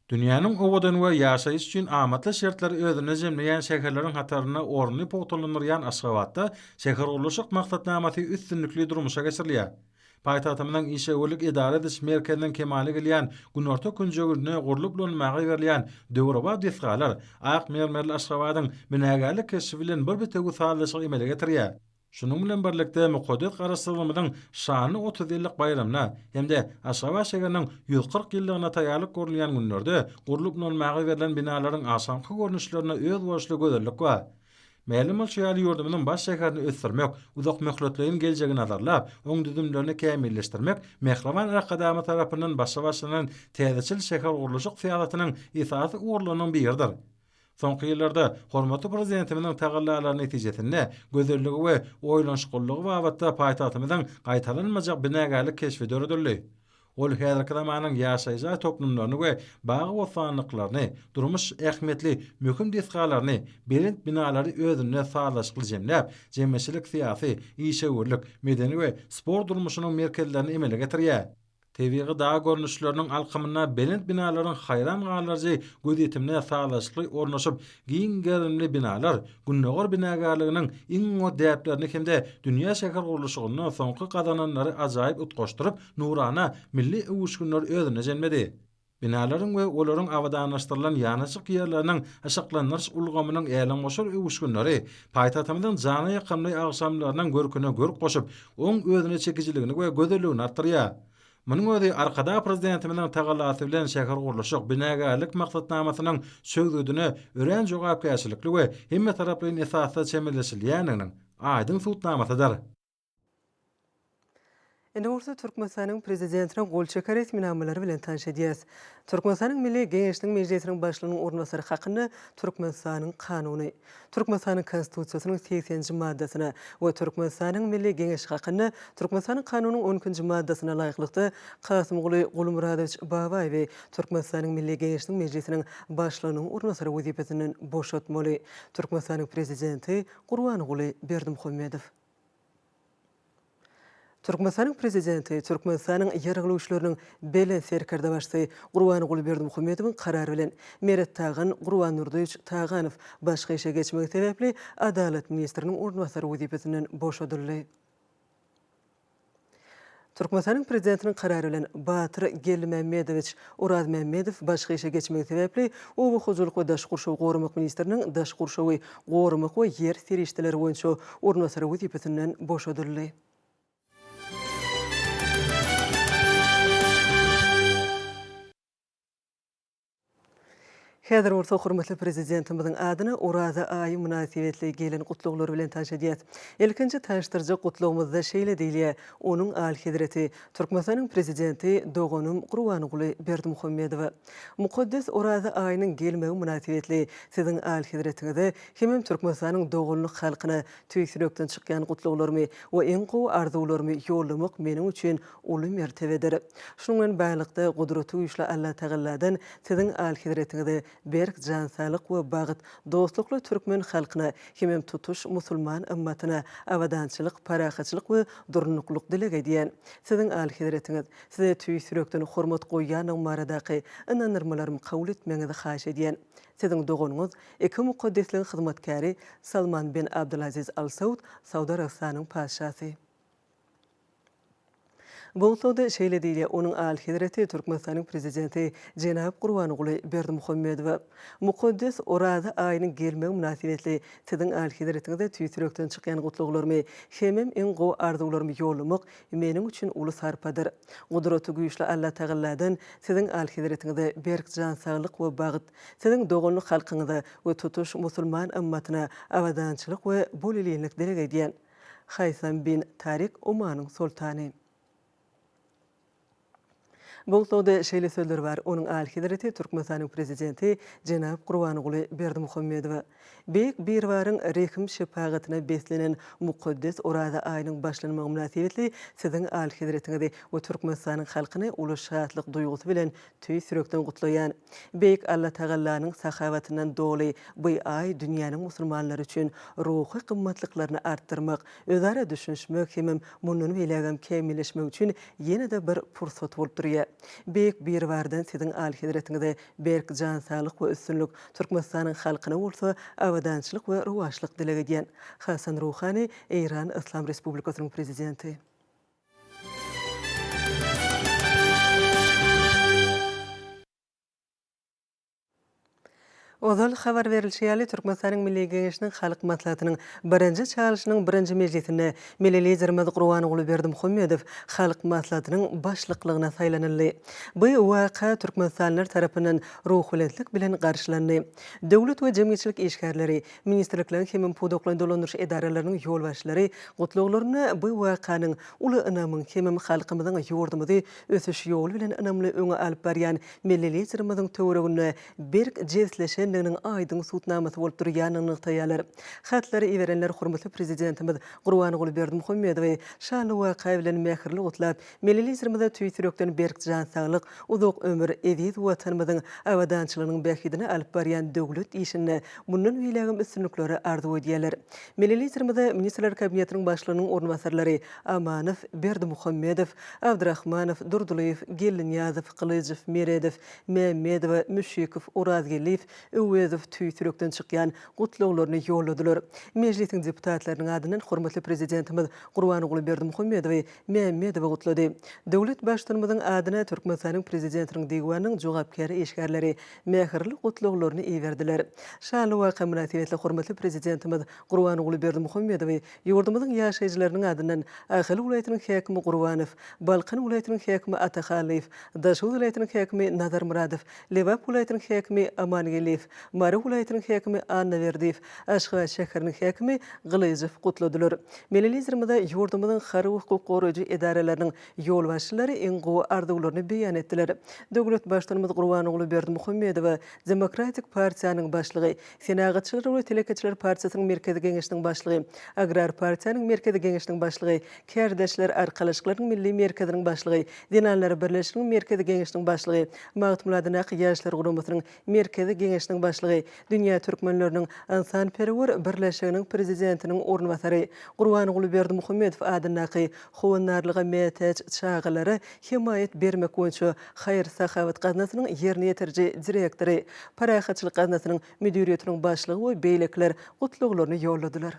Dünýäniň owadan we ýaşaýyş üçin amatly şertlary özüne jemleýän şäherleriň hataryna orny pogtulanyrýan Aşgabatda şäher gurulşyk maksatnamasy üstünlikli durmuşa geçirilýär. Paýtagtymyň işewelik idare ediş merkezinden kemale gelýän günorta künjegine gurulup bolmagy berilýän Döwraba disgalar Ak mermerli Aşgabatyň binägerlik keşfi bilen bir bitegi sağlaşyk emele getirýär. Şunun bilen birlikde Muqaddas Garaşdyrmamyň şany 30 ýyllyk bayramna hemde Aşgabat şäheriniň 140 ýyllygyna taýýarlyk görülýän günlerde gurulup bolmagy berilen binalaryň aşaňky görnüşlerine öz boşly gözellik bar. Mälim şeýle ýurdumyň baş şäherini ösdürmek, uzak möhletlerin geljegini nazarlap, oň düzümlerini kämilleşdirmek Mehriban Arkadamy tarapyndan başa-başlanan täzeçil şäher gurulşyk fiýalatynyň esasy ugrulunyň biridir. Soňky ýyllarda hormatly prezidentimiň tagallalaryny netijesinde gözelligi we oýlanşyklygy babatda paýtagtymyň gaýtalanmajak binägerlik keşfi döredildi. Ol häzirki zamanyň ýaşaýjy toplumlaryny we bagy wasanlyklaryny, durmuş ähmiýetli möhüm disgalaryny, belent binalary özüne sağlaşykly jemläp, jemmeşilik siýasy, işewerlik, medeni we sport durmuşynyň merkezlerini emele getirýär. Tebiği dağ görünüşlerinin alkımına belent binalaryň hayran galarjy gözetimine sağlaşykly ornaşyp giň gerimli binalar, günnäger binagarlygynyň iň däplerini hemde dünýä şäher gurulşygynyň soňky kazananlary ajaýyp utgaşdyryp nurana milli öwüşgünler özüne jenmedi. Binalaryň we olaryň awadanlaşdyrylan ýanaşyk ýerleriniň aşaklanýarys ulgamynyň älen goşar öwüşgünleri paýtagtymyň jana ýakymly agşamlarynyň görküne görk goşup oň özüne çekijiligini we gözelligini artdyrýar. Munyň özi arkada prezidentimiň tagalasy bilen şäher gurulşyk binägerlik maksatnamasynyň söýgüdüne ören jogapkärçilikli we hemme taraplaryň esasy çemberleşilýäniniň aýdyn suwutnamasydyr. Indi orta Türkmenistanyň prezidentiniň gol çeker etminamlary bilen tanışýarys. Türkmenistanyň Milli Geňeşlik Mejlisiniň başlygynyň ornbasary hakyny Türkmenistanyň kanuny, Türkmenistanyň konstitusiýasynyň 80-nji maddasyna we Türkmenistanyň Milli Geňeşlik hakyny Türkmenistanyň kanunynyň 12-nji maddasyna laýyklykda Kasymguly Gulmuradowич Babaý we Türkmenistanyň Milli Geňeşlik Mejlisiniň başlygynyň ornbasary wezipesinden boşatmaly. Türkmenistanyň prezidenti Gurbanuly Berdimuhammedow. Türkmenistanyň prezidenti Türkmenistanyň ýargylawçylarynyň belen serkerde başly Gurbanuly Berdimuhammedowyň karary bilen Meret Tagan Gurban Nurdoýew Taganow başga işe geçmek sebäpli Adalet ministriniň ornbasary wezipesinden boşadyldy. Türkmenistanyň prezidentiniň karary bilen Batyr Gelmemedowich Urazmemmedow başga işe geçmek sebäpli Owa Huzurlyk we Daş gurşawy gorumak ministriniň Daş gurşawy gorumak we ýer serişdeleri boýunça ornbasary wezipesinden boşadyldy. Häzir bolsa hormatly prezidentimizin adyna Uraza aýy münasibetli gelen gutluglar bilen taş edýät. Ilkinji taşdyrjy gutlugymyzda şeýle diýilýär. Onuň alhidreti Türkmenistanyň prezidenti Dogonum Gurbanuly Berdimuhammedow. Mukaddes Uraza aýynyň gelmegi münasibetli siziň alhidretiňizde hemem Türkmenistanyň dogonly halkyna tüýsürekden çykýan gutluglarmy we en gowy arzuwlarmy ýollamak meniň üçin uly mertebedir. Şuňdan baýlykda gudraty güýçli Allah Teala'dan siziň alhidretiňizde berk jansalyk we bagyt dostlukly türkmen halkyna hemem tutuş musulman ümmetine awadançylyk, parahatçylyk we durnukluk dilek edýän. Siziň alhidretiňiz size tüýsürekden hormat goýýanyň maradaky inanyrmalarym kabul etmeňizi haýş edýän. Siziň dogonuňyz iki mukaddesliň hyzmatkary Salman bin Abdulaziz Al Saud, Sauda Arabistanyň paşasy. Bolsada şeýle diýilýär, onuň alhidreti Türkmenistanyň prezidenti Jenap Gurbanuly Berdimuhammedow. Mukaddes Uraza aýynyň gelmegi münasibetli siziň alhidretiňizde tüýsürekden çykýan gutluglarmy hemem en gowy arzuwlarmy ýollamak meniň üçin uly sarpadyr. Gudraty güýçli Allah Teala'dan siziň alhidretiňizde berk jansaglyk we bagyt, siziň dogonly halkyňyza we tutuş musulman ümmetine awadançylyk we bolýanlyk dilek edýän. Haysam bin Tarik Omanyň sultany. Bolsada şeýle sözler bar. Onuň alhidreti Türkmenistanyň prezidenti Jenap Gurbanuly Berdimuhammedow. Beýik bir waryň rehim şepagatyna beslenen mukaddes Uraza aýynyň başlanmagy münasibetli siziň alhidretiňizde we Türkmenistanyň halkyny uly şatlyk duýgusy bilen tüýsürekden gutlaýan. Beýik Allah Teala'nyň sahawatynyň doly bu aý dünýäniň musulmanlary üçin ruhy gymmatlyklaryny artdyrmak, özara düşünmek hemem munun bilegem kemilleşmek üçin ýene-de bir fursat bolup durýar. Beýik bir wardan siziň alhidretiňizde berk jansalyk we üstünlük Türkmenistanyň halkyna bolsa awadançylyk we ruwaçlyk dilek edýän. Hasan Rouhani, Iran Islam Respublikasynyň prezidenti. Ozal habar berilýär, Türkmenistanyň Milli Geňeşiniň Halk Maslahatynyň 1-nji çalyşynyň 1-nji mejlisinde Milli liderimiz Gurbanuly Berdimuhammedow Halk Maslahatynyň başlyklygyna saýlanyldy. Bu waka Türkmenistanylar tarapyndan ruhulentlik bilen garşylandy. Döwlet we jemgyýetçilik işgärleri, ministrlikler hemem pudoklaryň dolandyrýş edaralarynyň ýolbaşçylary gutluglaryny bu wakanyň uly önämiň hemem halkymyzyň ýordamyny ösüş ýoly bilen önemli öňe alyp barýan milli liderimizin töwereginde berk jewsleşen aýdyň suwtnamasy bolup durýanyny taýýarlar. Hatlary iwerenler hormatly prezidentimiz Gurbanuly Berdimuhammedow şanly waka bilen mähirli gutlap, milli liderimizde tüýsürekden berk jansaglyk, uzak ömür, eziz watanymyzyň awadançylygynyň bähidine alyp barýan döwlet işine mundan bilegem üstünlikleri arzuw edýärler. Milli liderimizde ministrler kabinetiniň başlygynyň ornbasarlary Amanow, Berdimuhammedow, Abdurrahmanow, Durduliýew, Gelniýazow, Kılıçew, Meredow, Mehmedow, Müşekow, Urazgeliýew Öwezov tüýsürekden çykýan gutluglaryny ýolladylar. Mejlisiň deputatlarynyň adynyň hormatly prezidentimiz Gurbanuly Berdimuhammedow Mehmedow gutlady. Döwlet başlygymyzyň adyna Türkmenistanyň prezidentiniň diýwanynyň jogapkary eşgärleri mähirli gutluglaryny iwerdiler. Şanly waka münasibetli hormatly prezidentimiz Gurbanuly Berdimuhammedow ýurdumyzyň ýaşaýjylarynyň adynyň Ahyl welaýatynyň häkimi Gurbanow, Balkan welaýatynyň häkimi Ataxaliýew, Daşy welaýatynyň häkimi Nazar Muradow, Lewap welaýatynyň häkimi Amangeliýew, Mary welaýatynyň häkimi Anna Verdiýew, Aşgabat şäheriniň häkimi Gylyjew gutladylar. Milli liderimizde ýurdumyzyň hary hukuk goraýjy edaralarynyň ýolbaşçylary en gowy arzuwlaryny beýan etdiler. Döwlet başlygymyz Gurbanuly Berdimuhammedow Demokratik Partiýanyň başlygy, Senagatçylar we Telekeçiler Partiýasynyň merkezi geňeşiniň başlygy, Agrar Partiýanyň merkezi geňeşiniň başlygy, Kerdeşler Arkalaşyklarynyň milli merkeziniň başlygy, Dinanlar Birleşiginiň merkezi geňeşiniň başlygy, Magtmuladyna ýaşlar guramasynyň merkezi geňeşiniň başlygy, Dünýä türkmenleriniň Insan-perwer birleşiginiň prezidentiniň ornbasary Gurbanuly Berdimuhammedow adynaky howannarlyga mätäç çağalary himayet bermek boýunça haýır sahawat gaznasynyň ýerine ýetirji direktory, parahatçylyk gaznasynyň müdiriýetiniň başlygy we beýlekler gutluglaryny ýolladylar.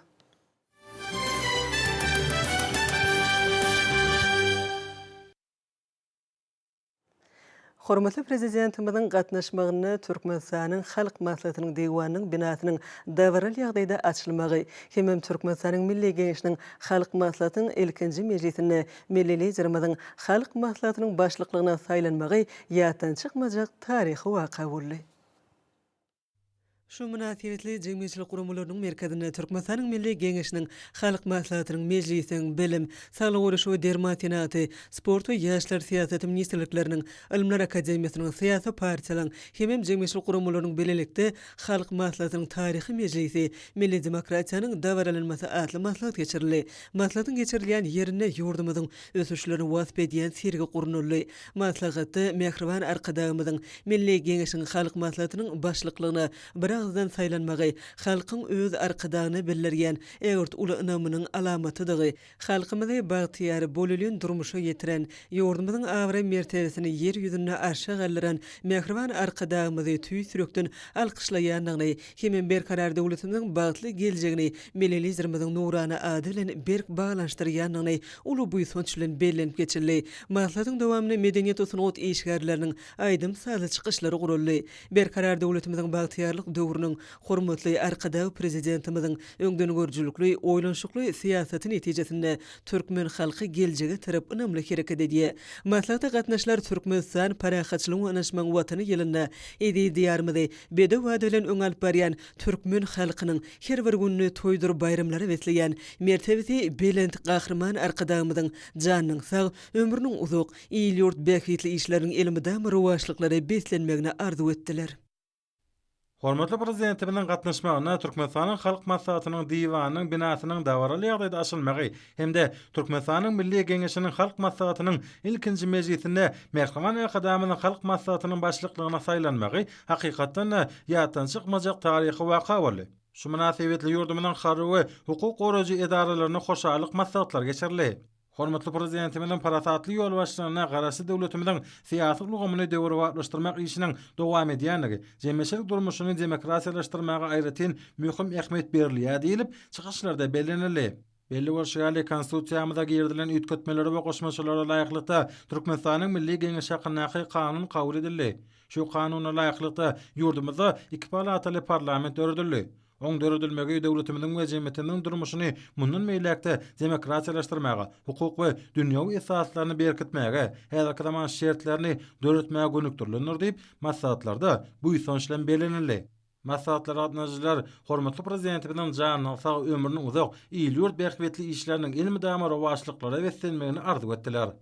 Hormatly prezidentimiziň gatnaşmagyny Türkmenistanyň Halk Maslahatynyň diýwanynyň binasynyň dawral ýagdaýda açylmagy hemem Türkmenistanyň Milli Geňeşiniň Halk Maslahatynyň ilkinji mejlisinde milli liderimiziň Halk Maslahatynyň başlyklygyna saýlanmagy ýatdan çykmajak taryhy waka boldy. Şu münasibetli jemgyýetçilik guramalarynyň merkezine Türkmenistanyň Milli Geňeşiniň Halk Maslahatynyň Mejlisiň Bilim, Saglyk Guraşy we Dermat Senaty, Sport we Ýaşlar Siýasaty ministrlikleriniň, Ilmlar Akademiýasynyň Syýasy partiýalaryň hemem jemgyýetçilik guramalarynyň belelikde Halk Maslahatynyň Taryhy Mejlisi, Milli Demokratiýanyň dawralanmasy adly maslahat geçirildi. Maslahatyň geçirilýän ýerine ýurdumyzyň ösüşlerini wasp edýän sergi gurnuldy. Maslahatda Mehriban Arkadagymyzyň Milli Geňeşiniň Halk Maslahatynyň başlyklygyna birazdan saylanmagy halkyň öz arkadagyny bildirýän egert uly inamynyň alamatydygy. Halkymyzy bagtyýary bolulýan durmuşa ýetiren, ýurdumyzyň awra mertebesini ýer ýüzüne aşağı galdyran Mehriban Arkadagymyzy tüý sürekden alkyşlaýanlygyny, hemem berkarar döwletimiziň bagtly geljegini, millilizmimiziň nurana ady bilen berk baglanşdyrýanlygyny uly buýsunç bilen bellenip geçildi. Maslahatyň dowamyny medeniýet we sanat işgärläriniň aýdym saly çykyşlary guruldy. Berkarar döwletimiziň bagtyýarlyk döwrüniň hormatly arkadagy prezidentimiziň öňden görjülükli, oýlanşykly siýasaty netijesinde türkmen halky geljege tarap ynamly hereket edýär. Maslahata gatnaşlar Türkmenistan parahatçylyk we anlaşmaň watyny ýylynda edi diýarmyzy bede wada bilen öň alyp barýan türkmen halkynyň her bir günni toýdur bayramlary wetleýän mertebesi belent gahrman arkadagymyzyň janynyň sag, ömrüniň uzak, ýylt bähitli işleriň elmide rowajlyklary beslenmegine arzu etdiler. Hormatly prezidentimiň gatnaşmagyna Türkmenistanyň Halk Maslahatynyň diwanynyň binasynyň dawraly ýagdaýda açylmagy hemde Türkmenistanyň Milli Geňeşiniň Halk Maslahatynyň ilkinji mejlisinde Mehriban Arkadagymyň Halk Maslahatynyň başlyklygyna saýlanmagy hakykatdan ýatdan çykmajak taryhy waka boldy. Şu münasibetli ýurdumynyň harby hukuk goragy edaralaryna hoşalyk maslahatlar geçirildi. Hormatly prezidentimiň parasatly ýol başlygyna garasy döwletimiň syýasy lugamy döwrewatlaşdyrmak işiniň dowam edýänligi, jemgyýetçilik durmuşyny demokratiýalaşdyrmaga aýratyn mühim ähmiýet berilýär diýilip çykyşlarda bellenildi. Belli bolşaly konstitusiýamyza girdilen üýtgetmeleri we goşmaçylara laýyklykda Türkmenistanyň Milli Geňeşi hakkyndaky kanun kabul edildi. Şu kanuny laýyklykda ýurdumyzda iki palatly parlament ördüldi. Oň döredilmegi döwletimiň we jemgyýetiniň durmuşyny mundan meýlekde demokratiýalaşdyrmaga, hukuk we dünýäwi esaslaryny berkitmäge, häzirki zaman şertlerini döretmäge gönükdirlenir diýip maslahatlarda bu ýa belenildi. Maslahatlar adnaşylar hormatly prezidentimiň janynyň sag, ömrüniň uzak, ýylt bähwetli işleriniň ilmi dama rowajlyklary beslenmegini arzu etdiler.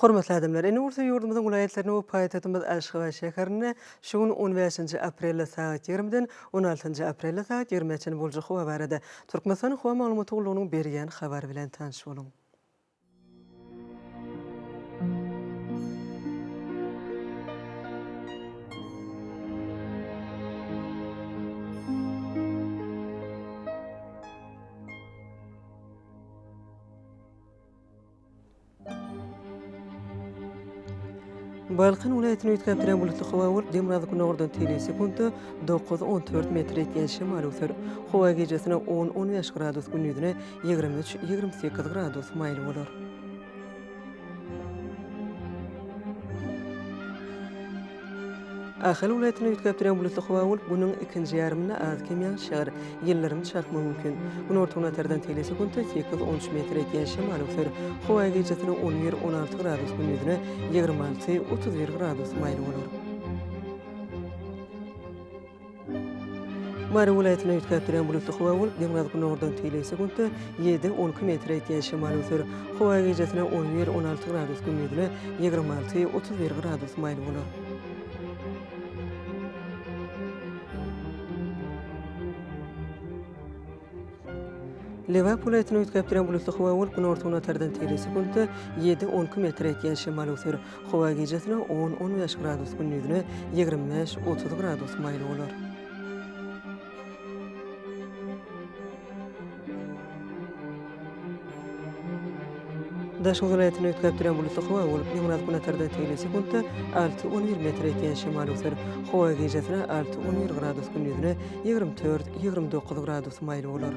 Hormatly adamlar, ene ursa ýurdumyzyň vilayetlerini we paýatagymyz Aşgabat şäherine şuň 15 aprelde saat 20-den 16 aprelde saat 20-çe boljak howa barada Türkmenistanyň howa maglumaty gulugynyň berýän habar bilen tanış boluň. Balkan vilayetini ýetkäpdiren bulutly howa bolup, demirazy günogurdan telesekundy 9-14 metr etýän şemal öser. Howa gecesine 10-15 gradus, gündüzine 23-28 gradus maýly bolar. Ahal vilayetini ýetkäpdiren bulutly howa bolup, günüň ikinji ýarymyna az kem ýağşar, ýyllarym çakmagy mümkin. Gün ortagyna terden telesekundy 8-13 metr etýän şemal öser. Howa gecesine 11-16 gradus, gündüzine 26-31 gradus maýly bolar. Mara vilayetine ýetkäpdiren bulutly howa bolup, demirazy günogurdan telesekundy 7-12 metr etýän şemal öser. Howa gecesine 11-16 gradus, gündüzine 26-31 gradus maýly bolar. Lewap vilayetine ýetkäpdiren bulutly howa bolup, gün ortagyna terden telesekundy 7-12 metr etýän şemal öser. Howa gecesine 10-15 gradus, gündüzine 25-30 gradus maýly bolar. Daşyň vilayetine ýetkäpdiren bulutly howa bolup, demirazy güne terden telesekundy 6-11 metr etýän şemal öser. Howa gecesine 6-11 gradus, gündüzine 24-29 gradus maýly bolar.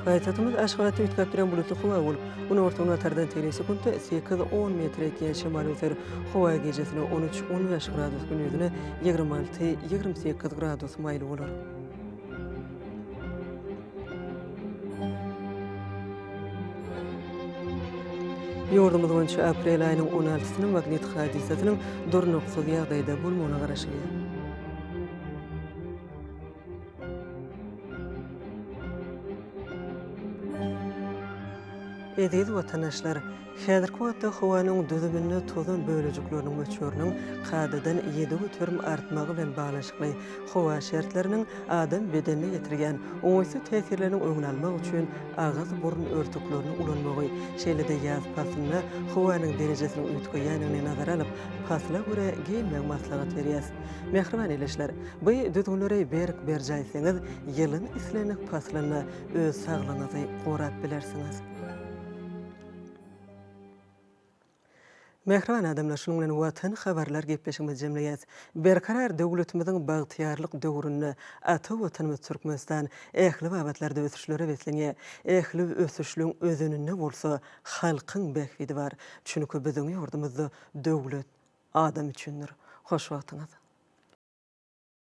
Paýatagymyz Aşgabatda ýetkäpdiren bulutly howa bolup, gün ortagyna terden telesekundy 8-10 metr etýän şemal öser. Howa gecesine 13-15 gradus, gündüzine 26-28 gradus maýly bolar. Yurdumuz boýunça aprel aýynyň 16-syny magnit hadisasynyň durnuksuz ýagdaýda bolmagyna garaşylýar. Edil vatandaşlar, häzirki wagtda howanyň düzümine tozan bölejikleriniň möçörüniň kadadan 7 götürüm artmagy bilen baglanşykly howa şertleriniň adam bedenine ýetirgen oňsy täsirleriniň öňüne almak üçin agaz burun örtüklerini ulanmagy, şeýle-de ýaz pasyna howanyň derejesini üýtgeýäniňi nazara alyp, pasla görä giyinmek maslahat berýär. Mehriban eleşler, bu düzgünleri berk berjaýsaňyz, ýylyn islenik paslana öz saglygyňyzy gorap bilersiňiz. Mehriban adamlar, şunun bilen watan habarlar gepleşigimiz jemleýäs. Berkarar döwletimiziň bagtyarlyk döwründe ata watanymyz Türkmenistan ähli babatlarda ösüşlere beslenýär. Ähli ösüşlüň özünde bolsa halkyň behwidi bar. Çünki biziň ýurdumyzda döwlet adam üçindir. Hoş wagtyňyz.